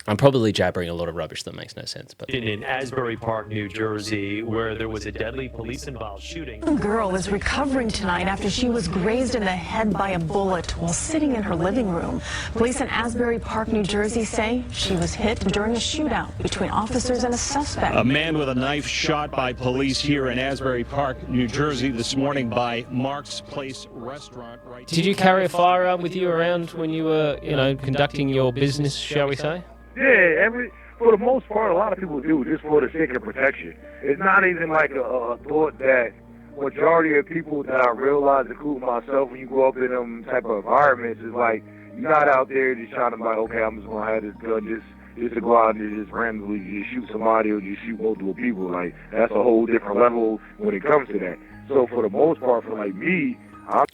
I'm probably jabbering a lot of rubbish that makes no sense. But in Asbury Park, New Jersey, where there was a deadly police-involved shooting. A girl is recovering tonight after she was grazed in the head by a bullet while sitting in her living room. Police in Asbury Park, New Jersey say she was hit during a shootout between officers and a suspect. A man with a knife shot by police here in Asbury Park, New Jersey this morning by Mark's Place restaurant. Did you carry a firearm with you around when you were, conducting your business, shall we say? Yeah, for the most part, a lot of people do just for the sake of protection. It's not even like a thought that majority of people that I realize, including myself, when you grow up in them type of environments, is like you're not out there just trying to be like, okay, I'm just gonna have this gun just to go out and just randomly just shoot somebody or just shoot multiple people. Like that's a whole different level when it comes to that. So for the most part, for like me,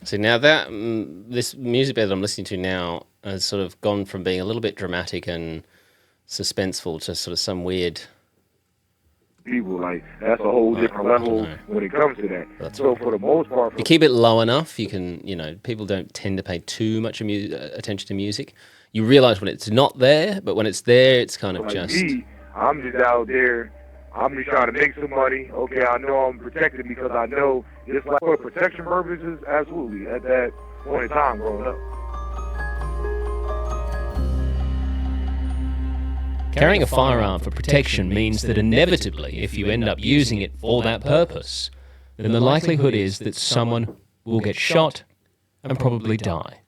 see now that this music bed that I'm listening to now has sort of gone from being a little bit dramatic and suspenseful to sort of some weird people. Like that's a whole different level when it comes to that. So for the most part, if you keep it low enough, you can, people don't tend to pay too much attention to music. You realize when it's not there, but when it's there, it's kind of like just. Me, I'm just out there. I'm just trying to make some money. Okay, I know I'm protected because I know it's like for protection purposes. Absolutely, at that point in time, growing up. Carrying a firearm for protection means that inevitably, if you end up using it for that purpose, then the likelihood is that someone will get shot and probably die,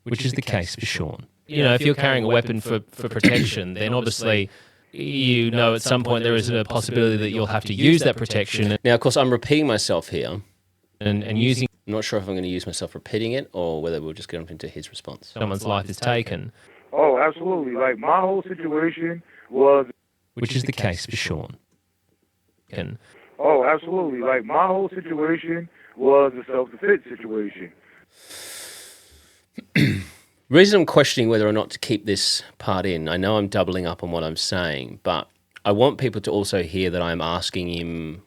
which is the case for Sean. If you're carrying a weapon for protection, then obviously, at some point there is a possibility that you'll have to use that protection. Now, of course, I'm repeating myself here. And using... I'm not sure if I'm going to use myself repeating it or whether we'll just get into his response. Someone's life is taken. Oh, absolutely. Like, my whole situation was... Which is the case for Sean. Oh, absolutely. Like, my whole situation was a self-defense situation. The reason I'm questioning whether or not to keep this part in, I know I'm doubling up on what I'm saying, but I want people to also hear that I'm asking him,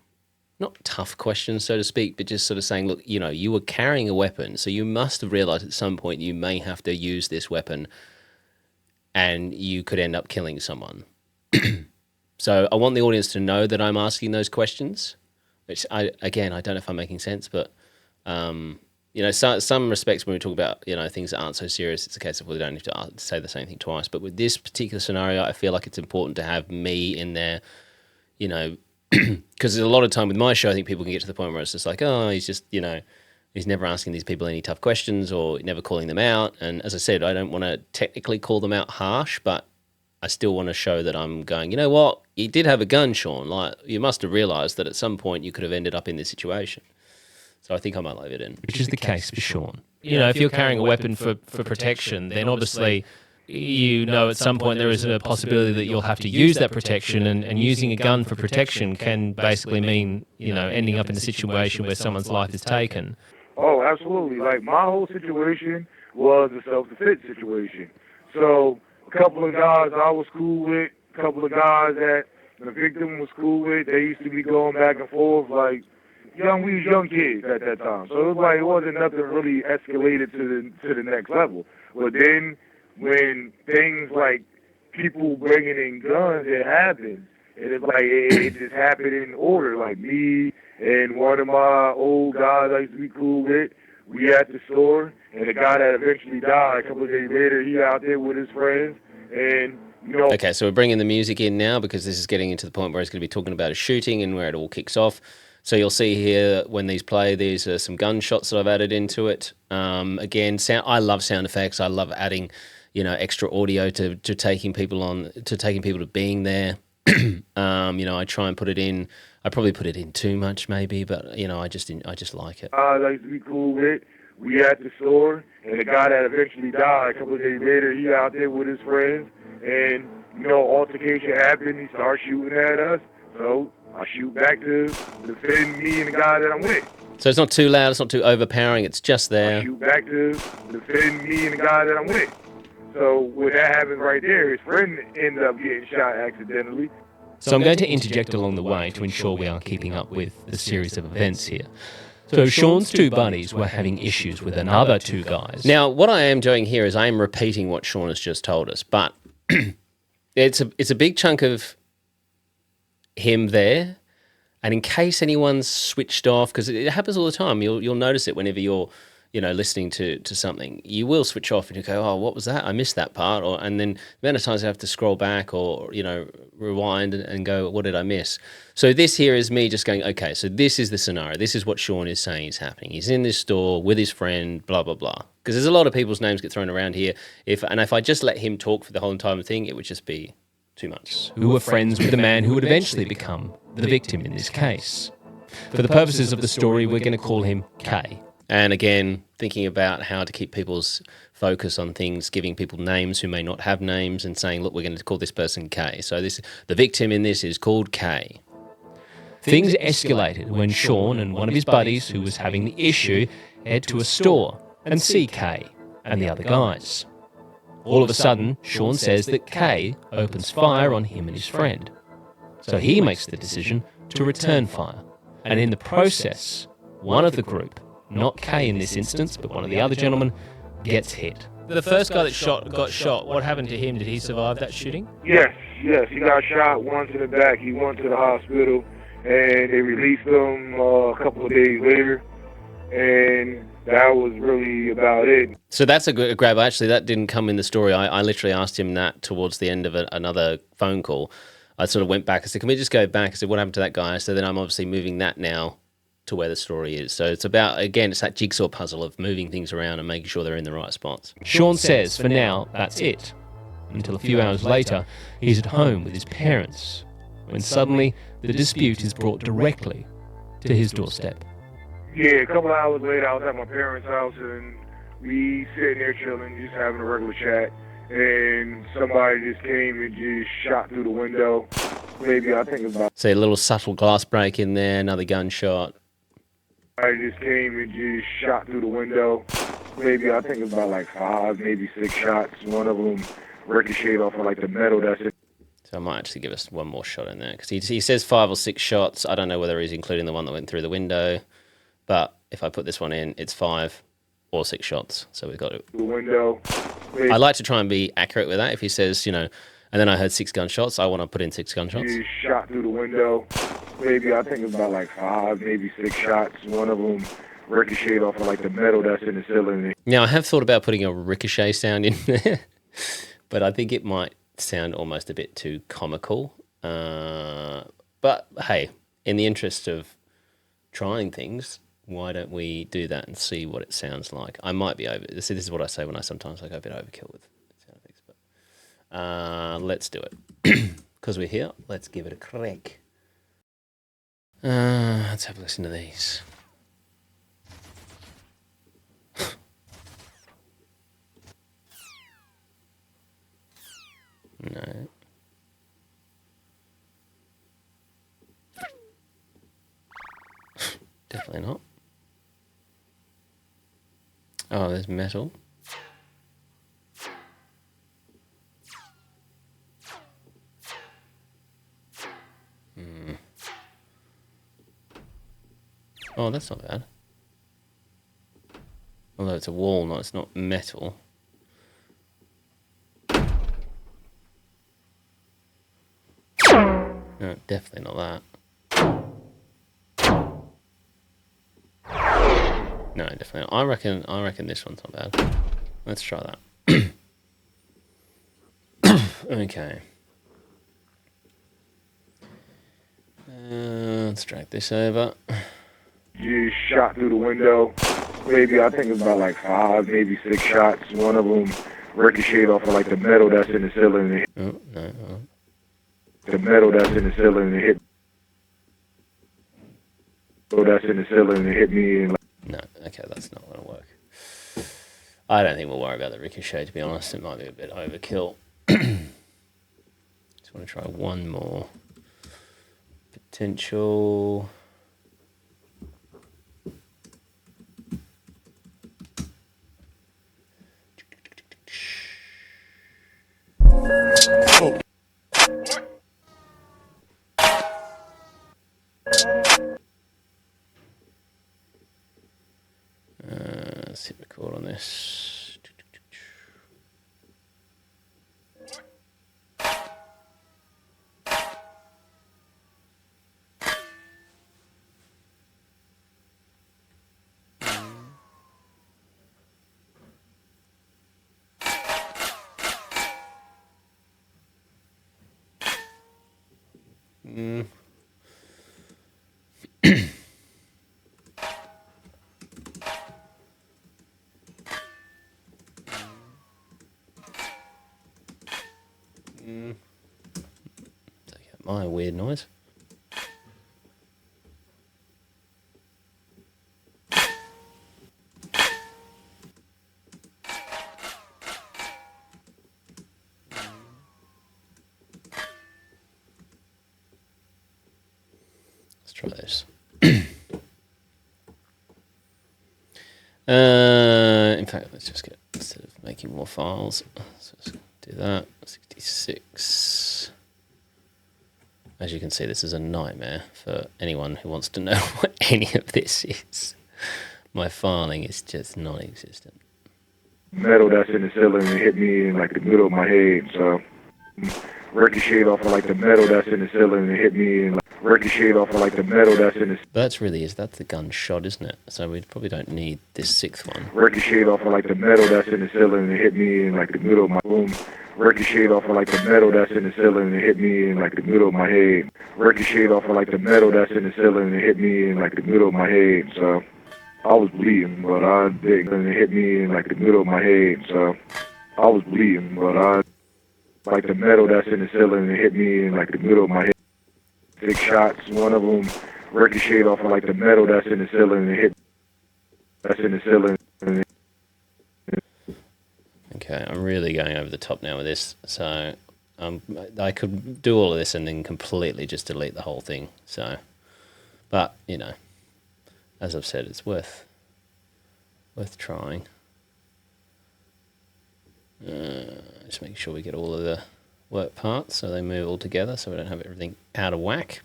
not tough questions, so to speak, but just sort of saying, look, you were carrying a weapon, so you must have realized at some point you may have to use this weapon and you could end up killing someone. So I want the audience to know that I'm asking those questions, which, I don't know if I'm making sense, but, some respects when we talk about, things that aren't so serious, it's a case of, we don't need to say the same thing twice. But with this particular scenario, I feel like it's important to have me in there, because a lot of time with my show, I think people can get to the point where it's just like, oh, he's just, He's never asking these people any tough questions or never calling them out. And as I said, I don't want to technically call them out harsh, but I still want to show that I'm going, you know what? You did have a gun, Sean. Like, you must have realised that at some point you could have ended up in this situation. So I think I might leave it in. Which is the case for Sean. You know, if you're carrying a weapon for protection, then obviously you know at some point there is a possibility that you'll have to use that protection, and using a gun for protection can basically mean, you know, ending up in a situation where someone's life is taken. Oh, absolutely. Like, my whole situation was a self-defense situation. So a couple of guys I was cool with, a couple of guys that the victim was cool with, they used to be going back and forth like, we was young kids at that time. So it was like, it wasn't nothing really escalated to the next level. But then when things like people bringing in guns, it happened. And it's like, it just happened in order. Like, me and one of my old guys I used to be cool with, we at the store, and the guy that eventually died a couple of days later, he out there with his friends, and, you know. Okay, so we're bringing the music in now because this is getting into the point where he's going to be talking about a shooting and where it all kicks off. So you'll see here when these play, these are some gunshots that I've added into it. Again, I love sound effects. I love adding, you know, extra audio to taking people to being there. I try and put it in. I probably put it in too much, maybe, but you know, I just like it. I used to be cool with. We at the store, and the guy that eventually died a couple of days later, he out there with his friends, and you know, altercation happened. He started shooting at us, so I shoot back to defend me and the guy that I'm with. So it's not too loud, it's not too overpowering, it's just there. I shoot back to defend me and the guy that I'm with. So when that happens right there, his friend ended up getting shot accidentally. So I'm going to interject along the way to ensure we are keeping up with the series of events here. So Sean's two buddies were having issues with another two guys. Now, what I am doing here is I am repeating what Sean has just told us, but it's a big chunk of him there. And in case anyone's switched off, because it happens all the time, you'll notice it whenever you're, you know, listening to something. You will switch off and you go, oh, what was that? I missed that part. And then the amount of times I have to scroll back or, you know, rewind and go, what did I miss? So this here is me just going, okay, so this is the scenario. This is what Sean is saying is happening. He's in this store with his friend, blah, blah, blah. Because there's a lot of people's names get thrown around here. If I just let him talk for the whole entire thing, it would just be too much. Who were friends with the man who would eventually become the victim in this case. For the purposes of the story, we're going to call him K. And again, thinking about how to keep people's focus on things, giving people names who may not have names and saying, look, we're going to call this person K. So the victim in this is called K. Things escalated when Sean and one of his buddies who was having the issue head to a store and see K and the other guys. All of a sudden, Sean says that K opens fire on him and his friend. So he makes the decision to return fire. And in the process, one of the group, not K in this instance, but one of the other gentlemen, gets hit. The first guy that got shot, what happened to him? Did he survive that shooting? Yes, he got shot once in the back. He went to the hospital, and they released him a couple of days later, and that was really about it. So that's a good grab. Actually, that didn't come in the story. I literally asked him that towards the end of another phone call. I sort of went back. I said, can we just go back? I said, what happened to that guy? So then I'm obviously moving that now to where the story is. So it's about, again, it's that jigsaw puzzle of moving things around and making sure they're in the right spots. Sean says for now, that's it. Until a few hours later, he's at home with his parents, when suddenly the dispute is brought directly to his doorstep. Yeah, a couple of hours later, I was at my parents' house, and we sitting there chilling, just having a regular chat, and somebody just came and just shot through the window. Maybe, I think it was about... So a little subtle glass break in there, another gunshot. I just came and just shot through the window. Maybe, I think it was about like 5, maybe 6 shots. One of them ricocheted off of like the metal that's in. So I might actually give us one more shot in there, because he says 5 or 6 shots. I don't know whether he's including the one that went through the window, but if I put this one in, it's 5 or 6 shots. So we've got it. The window. I like to try and be accurate with that. If he says, you know, and then I heard 6 gunshots, I want to put in 6 gunshots. He shot through the window. Maybe, I think it was about like 5, maybe 6 shots. One of them ricocheted off of like the metal that's in the ceiling. Now, I have thought about putting a ricochet sound in there, but I think it might sound almost a bit too comical. But hey, in the interest of trying things, Why don't we do that and see what it sounds like? I might be over. See, this is what I say when I sometimes go a bit overkill with sound effects. But let's do it because we're here. Let's give it a crack. Let's have a listen to these. No. Definitely not. Oh, there's metal. Oh, that's not bad. Although it's a wall, it's not metal. No, definitely not that. No, definitely not. I reckon this one's not bad. Let's try that. Okay. Let's drag this over. You shot through the window. Maybe I think it's about like 5, maybe 6 shots. One of them ricocheted off of like the metal that's in the ceiling. Oh, no. Oh. The metal that's in the ceiling and hit. That's in the ceiling and hit me. And no, okay, that's not going to work. I don't think we'll worry about the ricochet, to be honest. It might be a bit overkill. Just want to try one more. Potential. Oh. Let's hit record on this. My weird noise. Let's try this. In fact, let's just get, instead of making more files, let's just do that. 66. As you can see, this is a nightmare for anyone who wants to know what any of this is. My filing is just non-existent. metal that's in the ceiling and hit me in like the middle of my head. So ricocheted off of like the metal that's in the ceiling and hit me in like ricocheted off of like the metal that's in the. That's the gunshot, isn't it? So we probably don't need this sixth one. Ricocheted off of like the metal that's in the ceiling and hit me in like the middle of my room. Ricocheted off of like the metal that's in the ceiling and hit me in like the middle of my head. Ricocheted off of like the metal that's in the ceiling and hit me in like the middle of my head. So I was bleeding, but I didn't. And it hit me in like the middle of my head. So I was bleeding, but like the metal that's in the ceiling and hit me in like the middle of my head. 6 shots. One of them ricocheted off of like the metal that's in the ceiling and hit. That's in the ceiling. Okay, I'm really going over the top now with this. So I could do all of this and then completely just delete the whole thing. So, but you know, as I've said, it's worth trying. Just making sure we get all of the work parts so they move all together, so we don't have everything out of whack.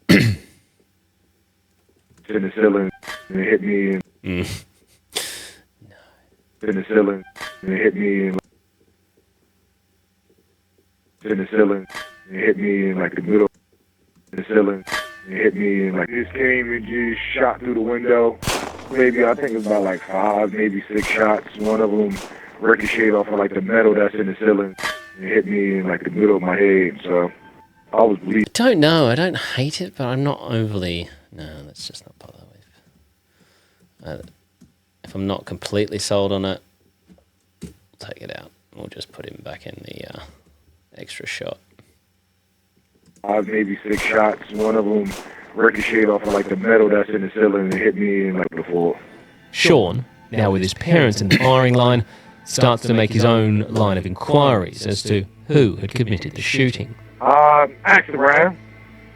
In the ceiling and it hit me in. In the ceiling and it hit me in. In the ceiling and it hit me in like the middle. In the ceiling and it hit me in like. Just came and just shot through the window. Maybe I think it was about like 5, maybe 6 shots. One of them ricocheted off of like the metal that's in the ceiling and hit me in like the middle of my head. So I was bleeding. I don't know. I don't hate it, but I'm not overly No, let's just not bother with. If I'm not completely sold on it, we'll take it out. We'll just put him back in the extra shot. I've maybe 6 shots. One of them ricocheted off of like the metal that's in the ceiling and hit me in like the floor. Sean, now with his parents in the firing line, starts to make his own line of inquiries as to who had committed the shooting. Asked around,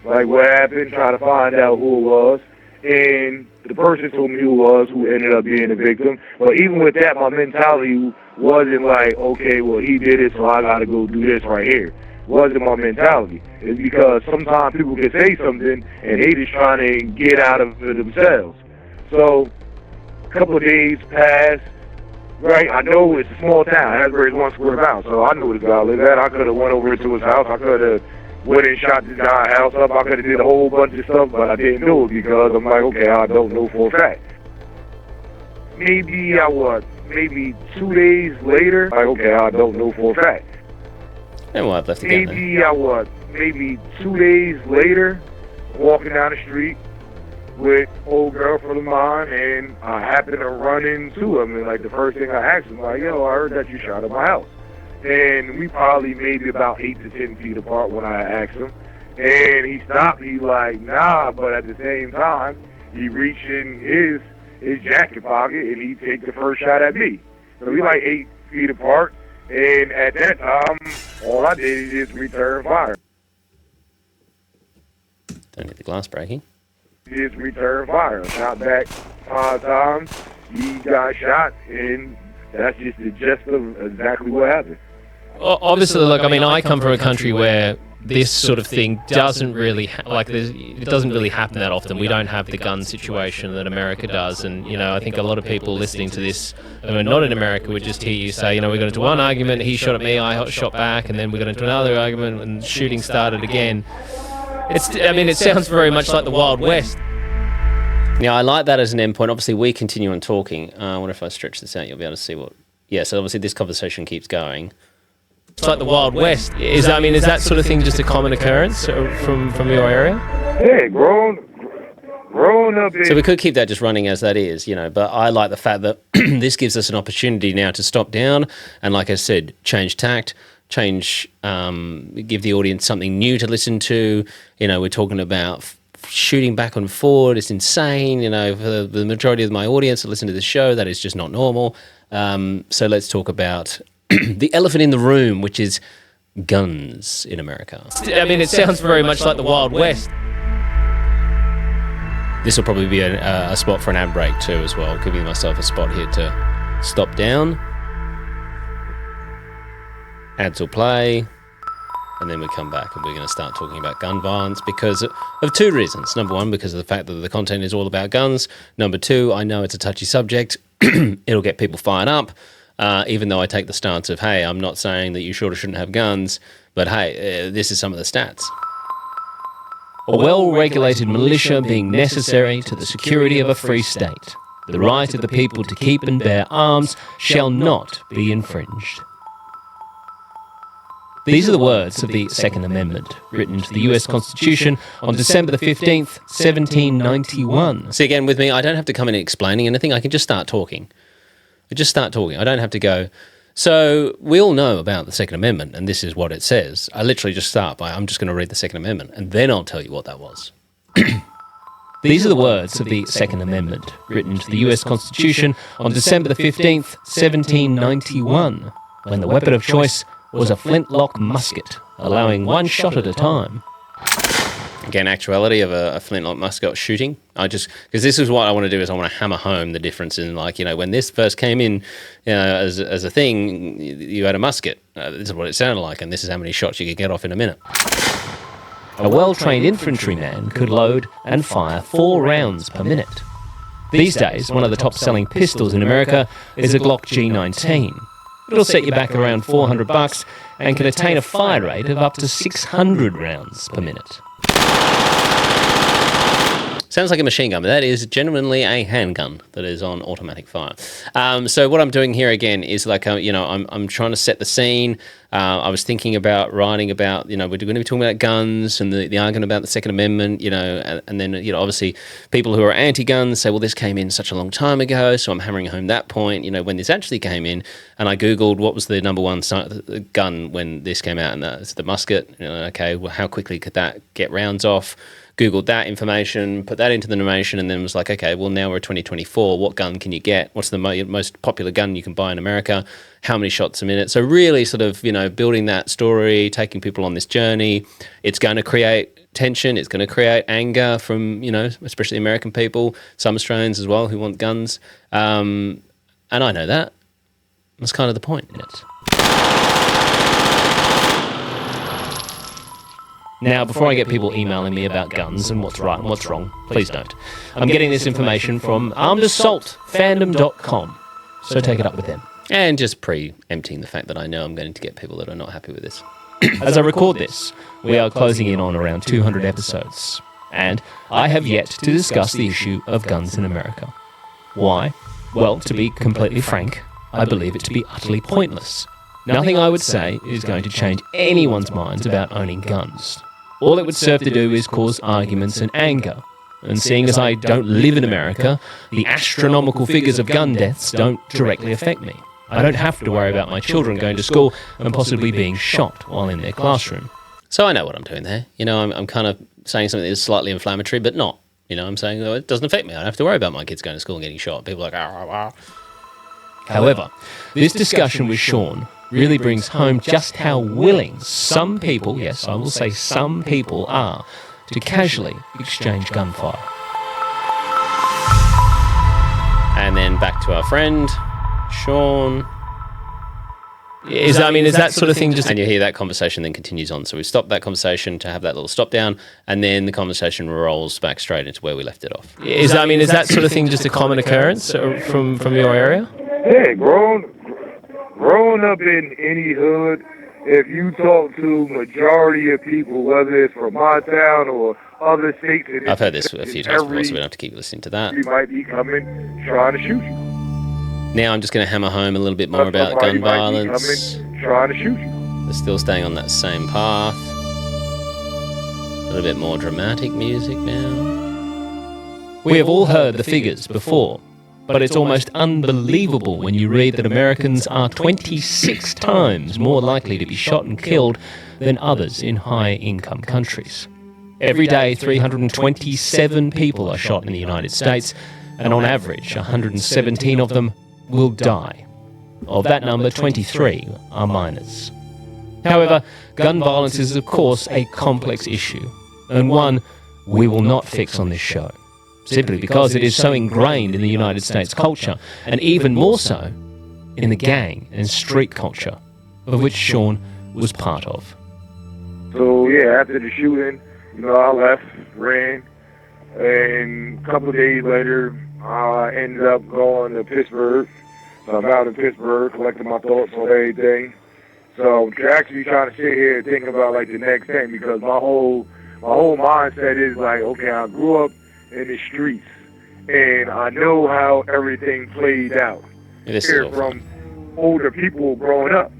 like what happened, trying to find out who it was. And the person told me who it was, who ended up being the victim. But even with that, my mentality wasn't like, okay, well, he did it, so I got to go do this right here. Wasn't my mentality. It's because sometimes people can say something and they just trying to get out of it themselves. So a couple of days passed, right? I know it's a small town. Asbury's 1 square mile, so I know where this guy lived at. I could have went over to his house. I could have went and shot this guy's house up. I could have did a whole bunch of stuff, but I didn't do it because I'm like, okay, I don't know for a fact. Maybe 2 days later, like, okay, I don't know for a fact. And we'll have left again. Maybe 2 days later, walking down the street with old girlfriend of mine, and I happened to run into him. And like the first thing I asked him, like, yo, I heard that you shot at my house. And we probably maybe about 8 to 10 feet apart when I asked him. And he stopped. He like, nah, but at the same time, he reached in his jacket pocket and he take the first shot at me. So we like 8 feet apart. And at that time, all I did is just return fire. Don't need the glass breaking. Just return fire. Shot back 5 times. He got shot, and that's just the gist of exactly what happened. Obviously, look, I mean, I come from a country where this sort of thing doesn't really it doesn't really happen that often. We don't have the gun situation that America does, and you know, I think a lot of people listening to this, I mean, not in America, would just hear you say, you know, we got into one argument, he shot at me, I shot back, and then we got into another argument, and shooting started again. I mean, it sounds very much like the Wild West. Yeah, I like that as an endpoint. Obviously, we continue on talking. I wonder if I stretch this out, you'll be able to see what. Yeah, so obviously this conversation keeps going. It's like the Wild West. Is that sort of thing just a common occurrence from your area? Yeah, growing up. So we could keep that just running as that is, you know. But I like the fact that this gives us an opportunity now to stop down and, like I said, change tact, give the audience something new to listen to. You know, we're talking about shooting back and forward. It's insane. You know, for the majority of my audience that listen to the show, that is just not normal. So let's talk about the elephant in the room, which is guns in America. I mean, it sounds very much like the Wild West. This will probably be a spot for an ad break too as well, giving myself a spot here to stop down. Ads will play, and then we come back and we're going to start talking about gun violence because of 2 reasons. Number 1, because of the fact that the content is all about guns. Number 2, I know it's a touchy subject. It'll get people fired up. Even though I take the stance of, hey, I'm not saying that you should or shouldn't have guns, but hey, this is some of the stats. A well-regulated militia being necessary to the security of a free state. The right of the people to keep and bear arms shall not be infringed. These are the words of the Second Amendment, written into the US Constitution on December the 15th, 1791. See, again, with me, I don't have to come in explaining anything. I can just start talking. I don't have to go. So we all know about the Second Amendment, and this is what it says. I literally just start by, I'm just going to read the Second Amendment, and then I'll tell you what that was. These are the words of the Second Amendment, written into the US Constitution on December the 15th, 1791, when the weapon of choice was a flintlock musket, allowing 1 shot at a time. Again, actuality of a flintlock musket shooting. Because this is what I want to do, is I want to hammer home the difference in, like, you know, when this first came in, you know, as a thing, you had a musket. This is what it sounded like, and this is how many shots you could get off in a minute. A well-trained infantryman could load and fire 4 rounds per minute. These days, one of the top-selling pistols in America is a Glock G19. It'll set you back around $400 and can attain a fire rate of up to 600 rounds per minute. Sounds like a machine gun, but that is genuinely a handgun that is on automatic fire. So what I'm doing here again is like, I'm trying to set the scene. I was thinking about writing about, we're going to be talking about guns and the argument about the Second Amendment, and then, obviously people who are anti-guns say, well, this came in such a long time ago. So I'm hammering home that point, when this actually came in. And I Googled what was the number one gun when this came out, and that's the musket. Okay, well, how quickly could that get rounds off? Googled that information, put that into the narration, and then was like, okay, well, now we're 2024. What gun can you get? What's the most popular gun you can buy in America? How many shots a minute? So really sort of, building that story, taking people on this journey. It's going to create tension. It's going to create anger from, especially American people, some Australians as well who want guns. And I know that. That's kind of the point in it. Now, before I get people emailing me about guns and what's right and what's wrong, please don't. I'm getting this information from armedassaultfandom.com, so take it up with them. And just preempting the fact that I know I'm going to get people that are not happy with this. As I record this, we are closing in on around 200 episodes, and I have yet to discuss the issue of guns in America. Why? Well, to be completely frank, I believe it to be utterly pointless. Nothing I would say is going to change anyone's minds about owning guns. All it would serve to do is cause arguments and anger. And seeing as I don't live in America, the astronomical figures of gun deaths don't directly affect me. I don't have to worry about my children going to school and possibly being shot while in their classroom. So I know what I'm doing there. I'm kind of saying something that's slightly inflammatory, but not. I'm saying, oh, it doesn't affect me. I don't have to worry about my kids going to school and getting shot. People are like, ah. However, this discussion with Sean really brings home just how willing some people, yes, I will say some people, are to casually exchange gunfire. And then back to our friend, Sean. Is that sort of thing just... And you hear that conversation then continues on. So we stopped that conversation to have that little stop down, and then the conversation rolls back straight into where we left it off. Is that sort of thing just a common occurrence from your area? Yeah, growing up in any hood, if you talk to majority of people, whether it's from my town or other states, I've heard this a few times before, so we don't have to keep listening to that. You might be coming trying to shoot you. Now I'm just going to hammer home a little bit more about gun violence. Trying to shoot you. We're still staying on that same path. A little bit more dramatic music now. We have all heard the figures before, but it's almost unbelievable when you read that Americans are 26 times more likely to be shot and killed than others in high-income countries. Every day, 327 people are shot in the United States, and on average, 117 of them will die. Of that number, 23 are minors. However, gun violence is, of course, a complex issue, and one we will not fix on this show, simply because it is so ingrained in the United States culture, and even more so in the gang and street culture, of which Sean was part of. So, yeah, after the shooting, I left, ran, and a couple of days later, I ended up going to Pittsburgh. So I'm out in Pittsburgh, collecting my thoughts on everything. So I'm actually trying to sit here and think about the next thing, because my whole mindset is okay, I grew up in the streets and I know how everything played out. Hear from older people growing up.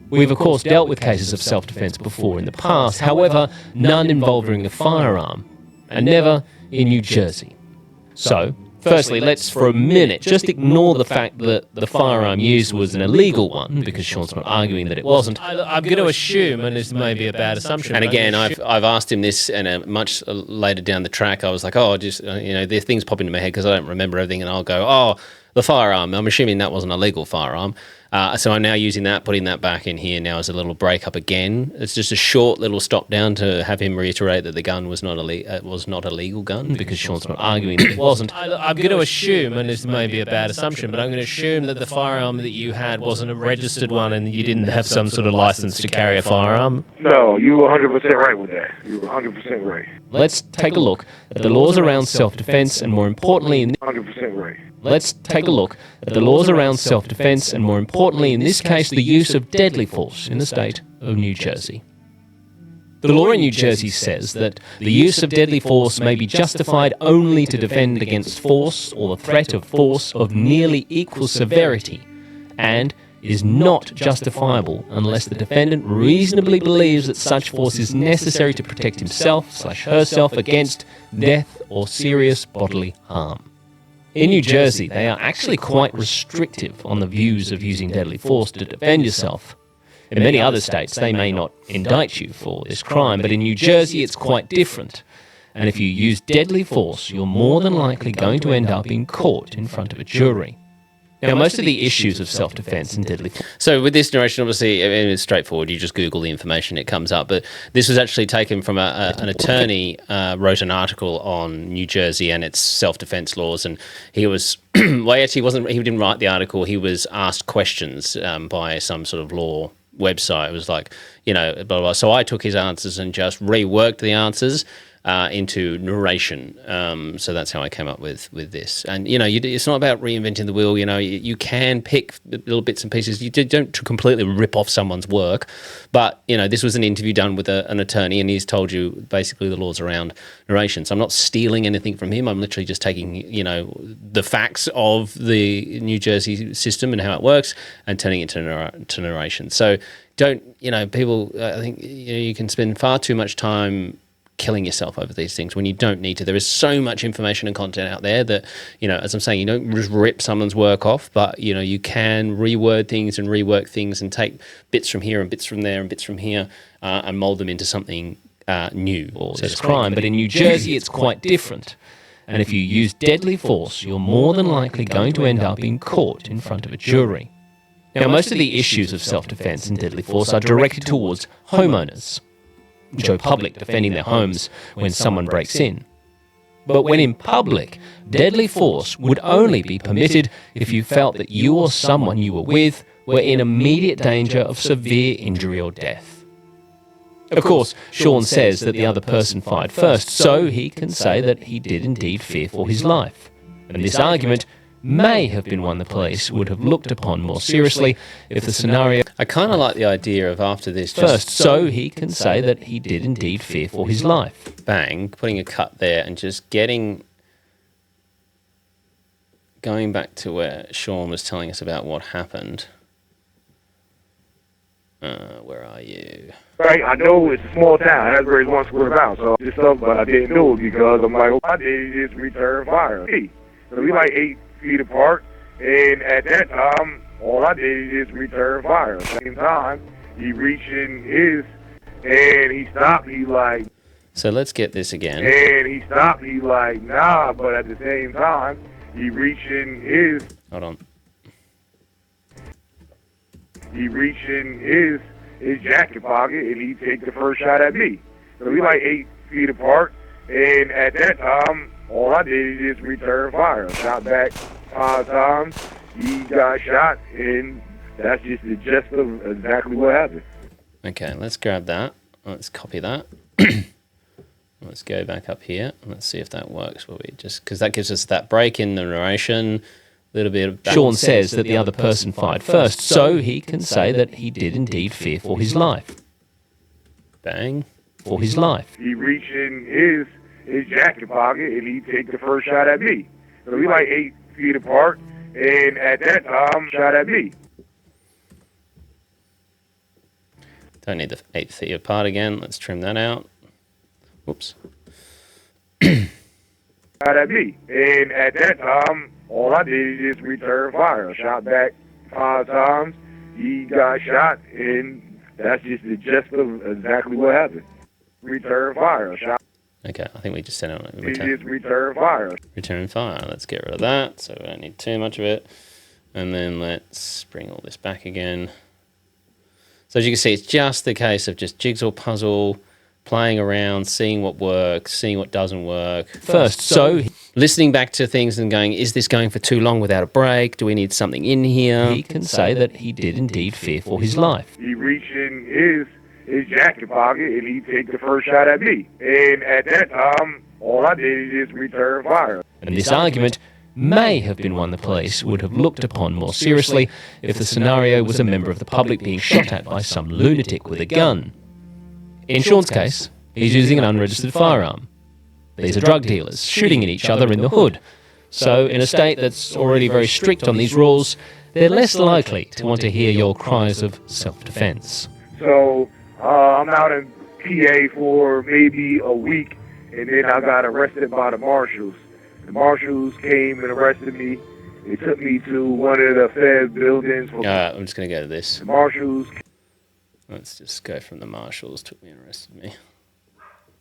We've of course dealt with cases of self-defense before in the past, however, none involving a firearm, and never in New Jersey. So, firstly, let's for a minute just ignore the fact that the firearm used was an illegal one, because Sean's not arguing that it wasn't. I'm going to assume, and this may be a bad assumption. And again, I've asked him this, and much later down the track, I was like, there's things pop into my head because I don't remember everything, and I'll go, the firearm. I'm assuming that wasn't a legal firearm. So I'm now using that, putting that back in here now as a little break up again. It's just a short little stop down to have him reiterate that the gun was not a legal gun, because Sean's not arguing that it wasn't. I'm going to assume, and this may be a bad assumption, but I'm going to assume that the firearm that you had wasn't a registered one and you didn't have some sort of license to carry a firearm. No, you were 100% right with that. You were 100% right. Let's take a look at the laws around self-defense, and more importantly... 100% right. Let's take a look at the laws around self-defense, and more importantly, in this case, the use of deadly force in the state of New Jersey. The law in New Jersey says that the use of deadly force may be justified only to defend against force or the threat of force of nearly equal severity, and is not justifiable unless the defendant reasonably believes that such force is necessary to protect himself/herself against death or serious bodily harm. In New Jersey, they are actually quite restrictive on the views of using deadly force to defend yourself. In many other states, they may not indict you for this crime, but in New Jersey, it's quite different. And if you use deadly force, you're more than likely going to end up in court in front of a jury. Now, most of the issues of self-defense and deadly force... So with this narration, obviously, I mean, it's straightforward. You just Google the information, it comes up. But this was actually taken from an attorney wrote an article on New Jersey and its self-defense laws. And he was... well, actually, he didn't write the article. He was asked questions by some sort of law website. It was like, you know, blah, blah, blah. So I took his answers and just reworked the answers into narration. So that's how I came up with this. And, you know, it's not about reinventing the wheel. You know, you can pick little bits and pieces. You don't completely rip off someone's work. But, you know, this was an interview done with an attorney, and he's told you basically the laws around narration. So I'm not stealing anything from him. I'm literally just taking, you know, the facts of the New Jersey system and how it works and turning it to narration. So don't, you know, people, I think, you know, you can spend far too much time killing yourself over these things when you don't need to. There is so much information and content out there that, you know, as I'm saying, you don't just rip someone's work off, but, you know, you can reword things and rework things and take bits from here and bits from there and bits from here and mold them into something new. Or this crime, but in New Jersey it's quite different. And if you use deadly force, you're more than likely going to end up in court in front of a jury. Now, most of the issues of self-defense and deadly force are directed towards homeowners, Joe Public defending their homes when someone breaks in. But when in public, deadly force would only be permitted if you felt that you or someone you were with were in immediate danger of severe injury or death. Of course, Sean says that the other person fired first, so he can say that he did indeed fear for his life. And this argument may have been one the police would have looked upon more seriously if the scenario... I kind of like the idea of after this... First, so he can say that he did indeed fear for his life. Bang, putting a cut there and just going back to where Sean was telling us about what happened. Where are you? Right, I know it's a small town. Asbury's one square mile, so this stuff, but I didn't do it because I'm like, I did is return fire. So we like 8 feet apart, and at that time, all I did is return fire. At the same time, he reached in his, and he stopped, he like... So let's get this again. And he stopped, he like, nah, but at the same time, he reached in his... Hold on. He reached in his jacket pocket, and he take the first shot at me. So we like 8 feet apart, and at that time, all I did is return fire. Shot back 5 times. He got shot, and that's just the gist of exactly what happened. Okay, let's grab that. Let's copy that. Let's go back up here. Let's see if that works. Because that gives us that break in the narration. A little bit of... Sean says that the other person fired first, so he can say that he did indeed fear for his life. Bang. For his life. He reached in his jacket pocket, and he take the first shot at me. So we like 8 feet apart, and at that time, shot at me. Don't need the 8 feet apart again. Let's trim that out. Whoops. Shot at me, and at that time, all I did is return fire. Shot back 5 times. He got shot, and that's just the gist of exactly what happened. Return fire. Shot. Okay, I think we just said it. Return fire. Return fire. Let's get rid of that, so we don't need too much of it. And then let's bring all this back again. So as you can see, it's just the case of just jigsaw puzzle, playing around, seeing what works, seeing what doesn't work. First, so... Listening back to things and going, is this going for too long without a break? Do we need something in here? He can say that he did indeed fear for his life. He reached in his jacket pocket, and he take the first shot at me. And at that time, all I did is return fire. And this argument may have been one the police would have looked upon more seriously if the scenario was a member of the public being shot at by some lunatic with a gun. In Sean's case, he's using an unregistered firearm. These are drug dealers shooting at each other in the hood. So in a state that's already very strict on these rules, they're less likely to want to hear your cries of self-defense. So I'm out in PA for maybe a week, and then I got arrested by the marshals. The marshals came and arrested me. They took me to one of the Fed buildings. I'm just going to go to this. The marshals. Let's just go from the marshals took me and arrested me.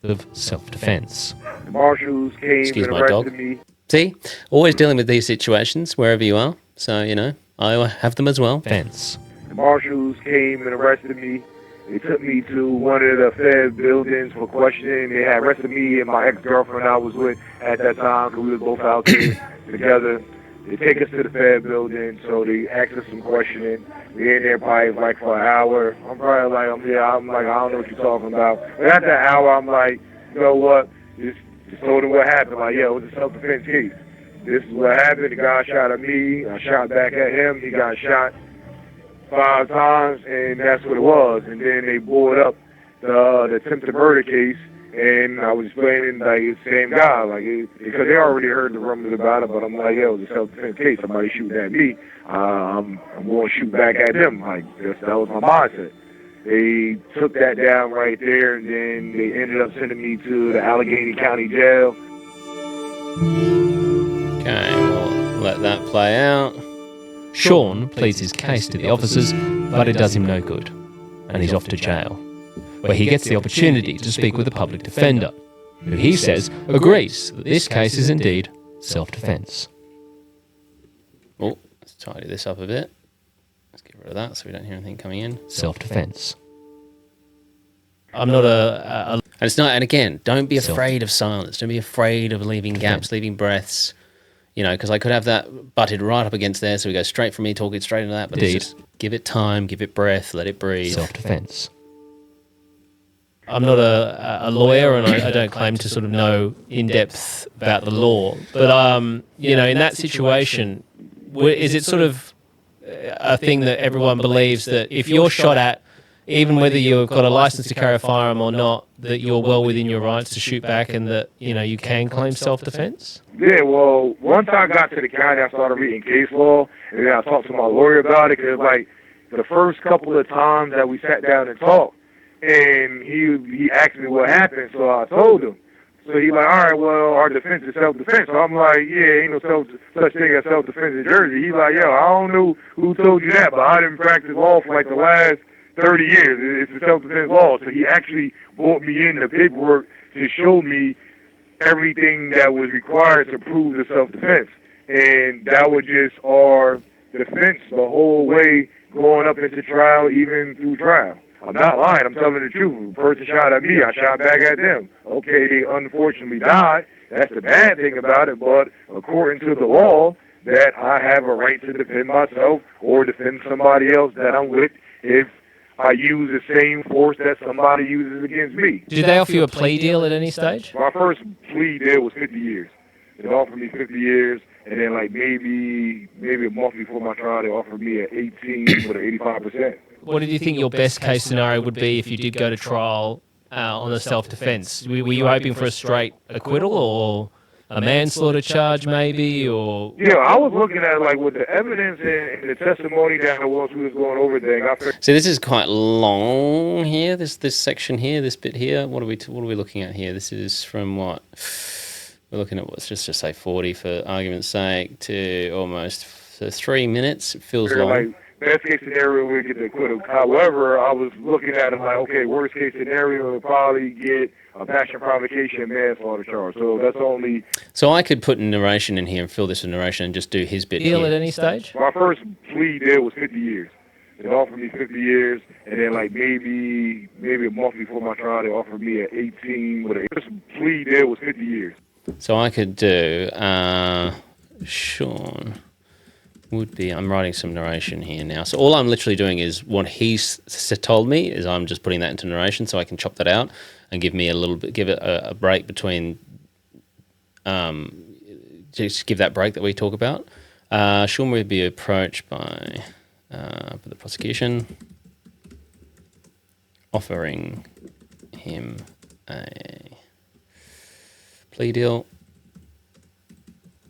Of self-defense. The marshals came Excuse and my arrested dog. me. See, always dealing with these situations wherever you are. So, you know, I have them as well. Fence. The marshals came and arrested me. They took me to one of the Fed buildings for questioning. They had arrested me and my ex-girlfriend I was with at that time, because we were both out there together. They take us to the Fed building, so they asked us some questioning. We in there probably like for an hour. I'm probably like, I'm like, I don't know what you're talking about. But after an hour, I'm like, you know what? Just told them what happened. Like, yeah, it was a self-defense case. This is what happened. The guy shot at me. I shot back at him. He got shot 5 times, and that's what it was. And then they brought up the attempted murder case, and I was explaining, like, it's the same guy, like, because they already heard the rumors about it, but I'm like, yeah, it was a self-defense case. Somebody shooting at me. I'm going to shoot back at them. Like, that was my mindset. They took that down right there, and then they ended up sending me to the Allegheny County Jail. Okay, we'll let that play out. Sean pleads his case to the officers, but it does him no good, and he's off to jail, where he gets the opportunity to speak with a public defender, who he says agrees that this case is indeed self-defense. Oh, let's tidy this up a bit. Let's get rid of that so we don't hear anything coming in. Self-defense. I'm not a and it's not. And again, don't be afraid of silence. Don't be afraid of leaving gaps, leaving breaths. You know, because I could have that butted right up against there, so we go straight from me talking straight into that. But just give it time, give it breath, let it breathe. Self-defense. I'm not a lawyer, and I don't claim to sort of know in depth about the law. But you know, in that situation, is it sort of a thing that everyone believes that if you're shot at, even whether you've got a license to carry a firearm or not, that you're well within your rights to shoot back, and that, you know, you can claim self-defense? Yeah, well, once I got to the county, I started reading case law, and then I talked to my lawyer about it, because, like, the first couple of times that we sat down and talked, and he asked me what happened, so I told him. So he like, all right, well, our defense is self-defense. So I'm like, yeah, ain't no such thing as self-defense in Jersey. He's like, yo, I don't know who told you that, but I didn't practice law for like the last 30 years. It's a self-defense law. So he actually brought me in the paperwork to show me everything that was required to prove the self-defense. And that was just our defense the whole way going up into trial, even through trial. I'm not lying. I'm telling the truth. The person shot at me. I shot back at them. Okay, they unfortunately died. That's the bad thing about it. But according to the law, that I have a right to defend myself or defend somebody else that I'm with if I use the same force that somebody uses against me. Did they offer you a plea deal at any stage? My first plea deal was 50 years. They offered me 50 years, and then like maybe a month before my trial, they offered me an 18 with an 85%. What did you think your best case scenario would be if you did go to trial on the self-defense? Were you hoping for a straight acquittal or a manslaughter charge maybe? Or yeah, I was looking at like with the evidence and the testimony that once we was going over things. So this is quite long here. This section here, this bit here. What are we looking at here? This is from what? We're looking at let's just say 40 for argument's sake to almost 3 minutes. It feels long. Like, best case scenario, we get the acquittal. However, I was looking at it like, okay, worst case scenario, we'll probably get a passion provocation and manslaughter charge. So that's only. So I could put narration in here and fill this with narration and just do his bit. Deal here. At any stage? My first plea deal was 50 years. They offered me 50 years, and then like maybe a month before my trial, they offered me an 18 with a first plea deal was 50 years. So I could do Sean. Would be. I'm writing some narration here now. So all I'm literally doing is what he's told me is I'm just putting that into narration, so I can chop that out and give me a little bit, give it a break between. Just give that break that we talk about. Sean would be approached by the prosecution, offering him a plea deal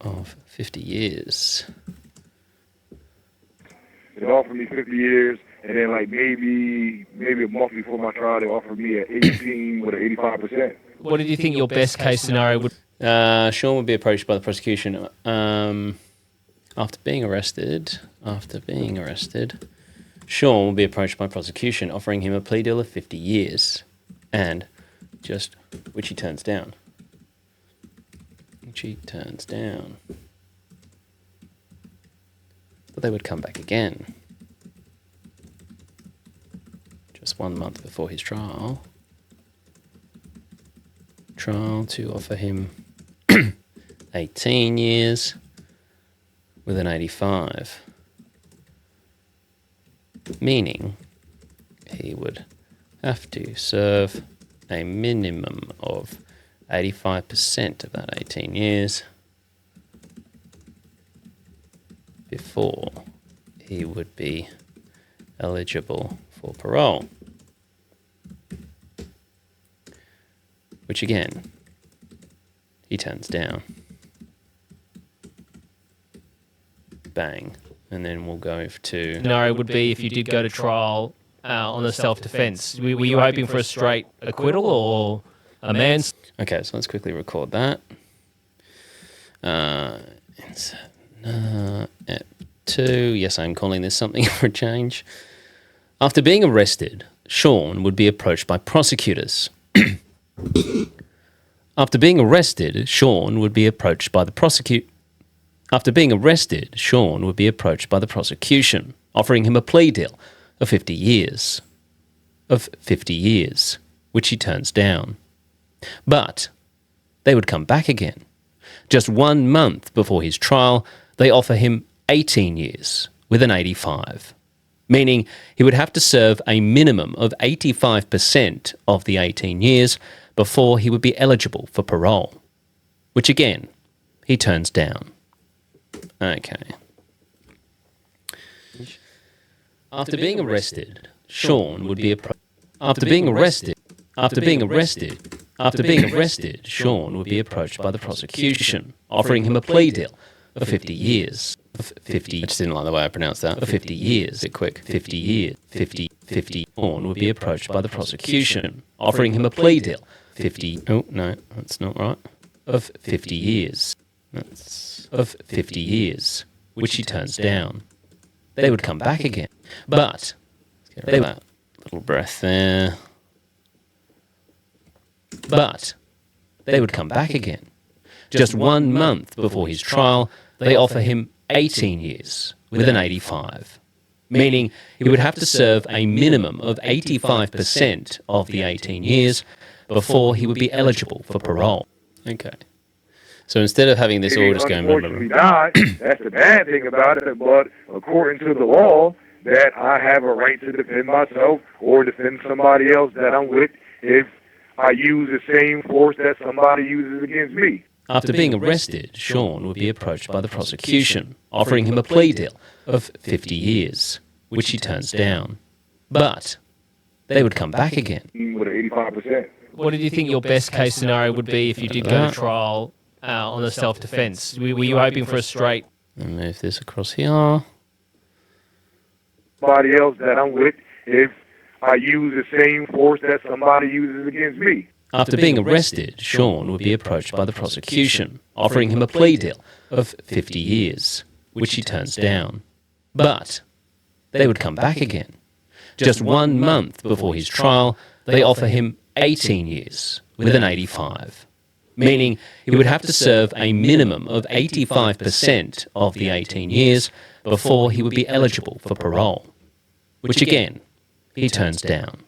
of 50 years. They offered me 50 years, and then like maybe a month before my trial, they offered me an 18 with an 85%. What did you think your best case scenario would? Sean would be approached by the prosecution after being arrested. Sean will be approached by prosecution, offering him a plea deal of 50 years, and which he turns down. But they would come back again, just 1 month before his trial, to offer him 18 years with an 85, meaning he would have to serve a minimum of 85% of that 18 years before he would be eligible for parole. Which again, he turns down. Bang. And then we'll go to... Scenario would be if you did go to trial on the self-defense. Were you hoping for a straight acquittal or a man's... Okay, so let's quickly record that. F2. Yes, I'm calling this something for a change. After being arrested, Sean would be approached by prosecutors. After being arrested, Sean would be approached by the prosecution, offering him a plea deal of 50 years. Which he turns down. But they would come back again. Just 1 month before his trial, they offer him 18 years with an 85, meaning he would have to serve a minimum of 85% of the 18 years before he would be eligible for parole, which again, he turns down. Okay. After being arrested, Sean would be approached by the prosecution, offering him a plea deal of 50 years. I just didn't like the way I pronounced that. Of 50 years. A bit quick. 50 years. 50. Sean would be approached by the prosecution, offering him a plea deal. 50. Oh, no, that's not right. Of 50 years. Of 50 years, which he turns down. They would come back again. But they would... Little breath there. But they would come back again. Just 1 month before his trial, they offer him 18 years with an 85, meaning he would have to serve a minimum of 85% of the 18 years before he would be eligible for parole. Okay. So instead of having this all just going... Unfortunately died. That's the bad thing about it, but according to the law, that I have a right to defend myself or defend somebody else that I'm with if I use the same force that somebody uses against me. After being arrested, Sean would be approached by the prosecution, offering him a plea deal of 50 years, which he turns down. But they would come back again. With an 85%. What did you think your best case scenario would be if you did go to trial on the self-defense? Were you hoping for a straight... I'll move this across here. Somebody else that I'm with if I use the same force that somebody uses against me. After being arrested, Sean would be approached by the prosecution, offering him a plea deal of 50 years, which he turns down. But they would come back again. Just 1 month before his trial, they offer him 18 years with an 85, meaning he would have to serve a minimum of 85% of the 18 years before he would be eligible for parole, which again, he turns down.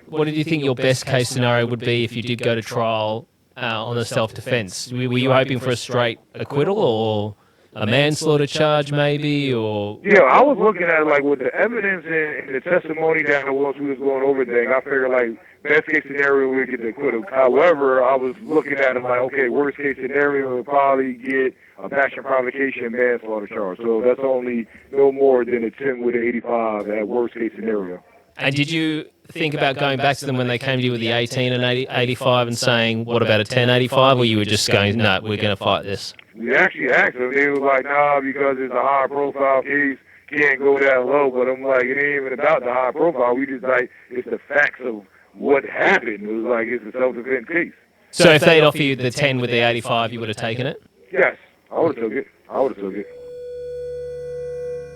What did you think your best case scenario would be if you did go to trial on the self-defense? Were you hoping for a straight acquittal or a manslaughter charge maybe, or... Yeah, I was looking at it like with the evidence and the testimony that once we was going over things, I figured like best case scenario we get the acquittal. However, I was looking at it like, okay, worst case scenario we'll probably get a passion provocation and manslaughter charge. So that's only no more than a 10 with an 85 at worst case scenario. And did you think about going back to them when they came to you with the 18 and 85 and saying, what about a 1085? Or you were just going, no, we're going to fight this? We actually asked them. They were like, nah, because it's a high-profile case, can't go that low. But I'm like, it ain't even about the high profile. We just like, it's the facts of what happened. It was like, it's a self-defense case. So if they'd offer you the 10 with the 85, you would have taken it? Yes, I would have took it.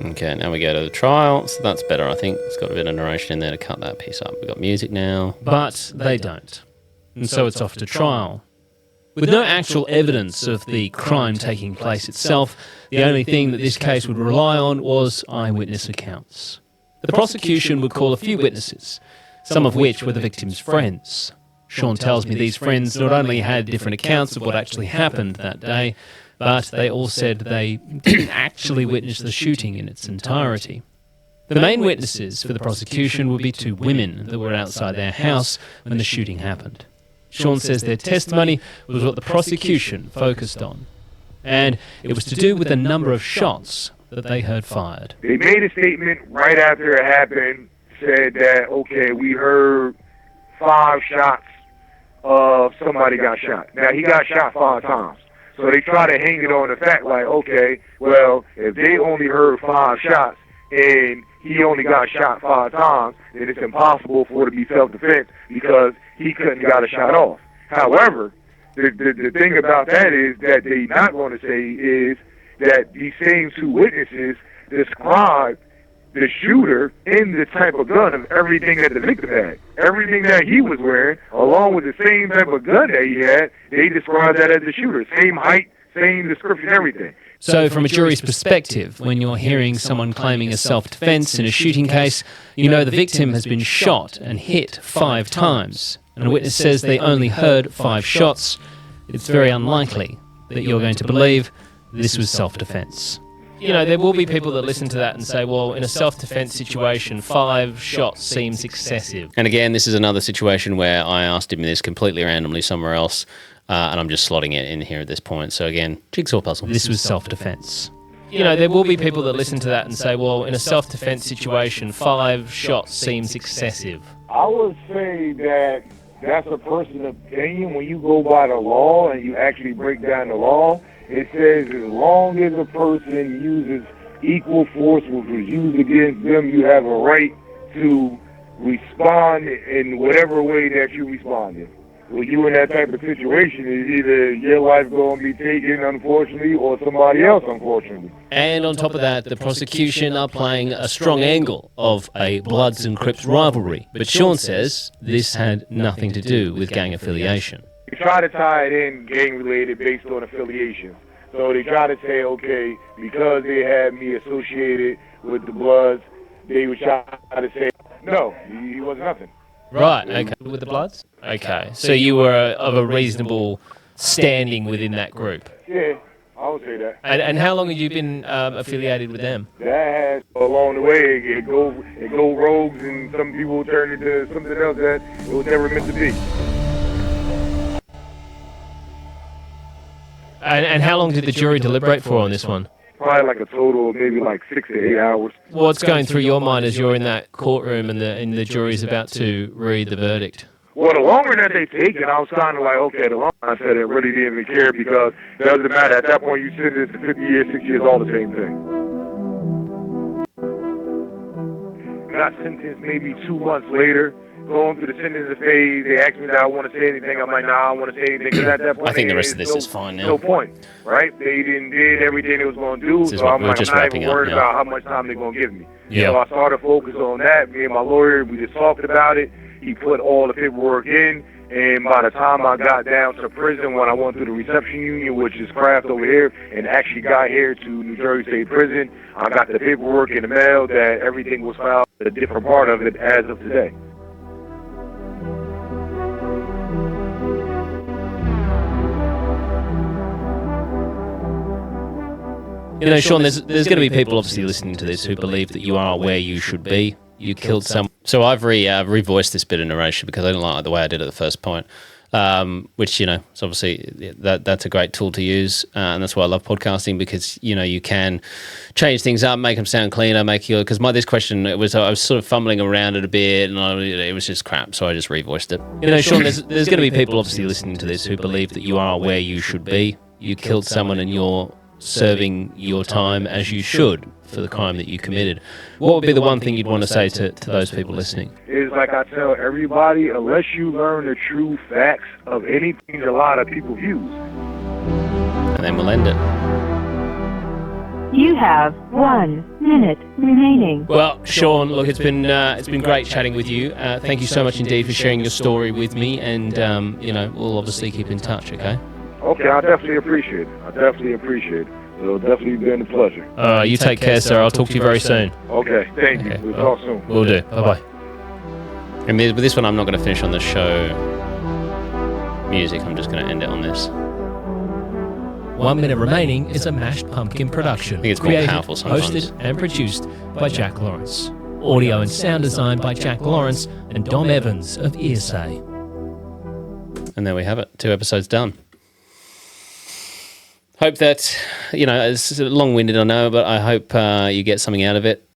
Okay, now we go to the trial. So that's better, I think. It's got a bit of narration in there to cut that piece up. We've got music now. But they don't. And so it's off to trial. With no actual evidence of the crime taking place itself, the only thing that this case would rely on was eyewitness accounts. The prosecution would call a few witnesses, some of which were the victim's friends. Sean tells me these friends not only had different accounts of what actually happened that day, but they all said they didn't actually witness the shooting in its entirety. The main witnesses for the prosecution would be two women that were outside their house when the shooting happened. Sean says their testimony was what the prosecution focused on, and it was to do with the number of shots that they heard fired. They made a statement right after it happened, said that, okay, we heard 5 shots of somebody got shot. Now, he got shot 5 times. So they try to hang it on the fact like, okay, well, if they only heard 5 shots and he only got shot 5 times, then it's impossible for it to be self-defense because he couldn't got a shot off. However, the thing about that is that they not going to say is that these same 2 witnesses described the shooter in the type of gun of everything that the victim had. Everything that he was wearing, along with the same type of gun that he had, they described that as the shooter. Same height, same description, everything. So from a jury's perspective, when you're hearing someone claiming a self-defense in a shooting case, you know the victim has been shot and hit 5 times, and a witness says they only heard 5 shots. It's very unlikely that you're going to believe this was self-defense. You know, there will be people that listen to that and say, well, in a self-defense situation, 5 shots seems excessive. And again, this is another situation where I asked him this completely randomly somewhere else, and I'm just slotting it in here at this point. So again, jigsaw puzzle. This was self-defense. You know, there will be people that listen to that and say, well, in a self-defense situation, 5 shots seems excessive. I would say that that's a person's opinion. When you go by the law and you actually break down the law, it says as long as a person uses equal force which was used against them, you have a right to respond in whatever way that you responded. When you in that type of situation, it's either your life going to be taken, unfortunately, or somebody else, unfortunately. And on top of that, the prosecution are playing a strong angle of a Bloods and Crips rivalry. But Sean says this had nothing to do with gang affiliation. They try to tie it in gang-related based on affiliation. So they try to say, okay, because they had me associated with the Bloods, they would try to say, no, he was nothing. Right, okay. With the Bloods? Okay, so you were of a reasonable standing within that group? Yeah, I would say that. And how long have you been affiliated with them? That has, along the way, it go rogues, and some people turn into something else that it was never meant to be. And how long did the jury deliberate for on this one? Probably like a total of maybe like 6 to 8 hours. What's going through your mind as you're in that courtroom and the jury's about to read the verdict? Well, the longer that they take it, I was kind of like, okay, the longer I said it really didn't even care because it doesn't matter. At that point, you sentence to 50 years, 6 years, all the same thing. Got sentenced maybe 2 months later. Going through the sentencing phase, they asked me that I want to say anything. I'm like, nah, I don't want to say anything. Because at that point, I think the rest of this is fine now. No point, right? They did everything they was going to do, so I'm like, I'm not even worried about how much time they're going to give me. Yeah. So I started focusing on that. Me and my lawyer, we just talked about it. He put all the paperwork in, and by the time I got down to prison, when I went through the reception union, which is Craft over here, and actually got here to New Jersey State Prison, I got the paperwork in the mail that everything was filed, a different part of it as of today. You know, Sean, there's going to be people obviously listening to this who believe that you are where you should be. You killed someone. So I've revoiced this bit of narration because I didn't like the way I did at the first point. which, you know, it's obviously that's a great tool to use. And that's why I love podcasting, because, you know, you can change things up, make them sound cleaner, because this question, I was sort of fumbling around it a bit and it was just crap. So I just revoiced it. You know, Sean, there's going to be people obviously listening to this who believe that you are where you should be. You killed someone and you're serving your time as you should for the crime that you committed. What would be the one thing you'd want to say to those people listening? Is like I tell everybody, unless you learn the true facts of anything a lot of people use. And then we'll end it. You have 1 minute remaining. Well, Sean, look, it's been great chatting with you. Thank you so much indeed for sharing your story with me, and you know, we'll obviously keep in touch. Okay. Okay, I definitely appreciate it. It'll definitely been a pleasure. All right, you take care, sir. I'll talk to you very soon. Okay, thank you. We'll talk soon. Will do. Bye-bye. And with this one, I'm not going to finish on the show music. I'm just going to end it on this. 1 Minute Remaining is a Mashed Pumpkin production. I think it's more created, powerful sometimes. hosted and produced by Jack Lawrence. Audio and sound design by Jack Lawrence and Dom Evans of Earsay. And there we have it. 2 episodes done. Hope that, you know, it's long-winded, I know, but I hope you get something out of it.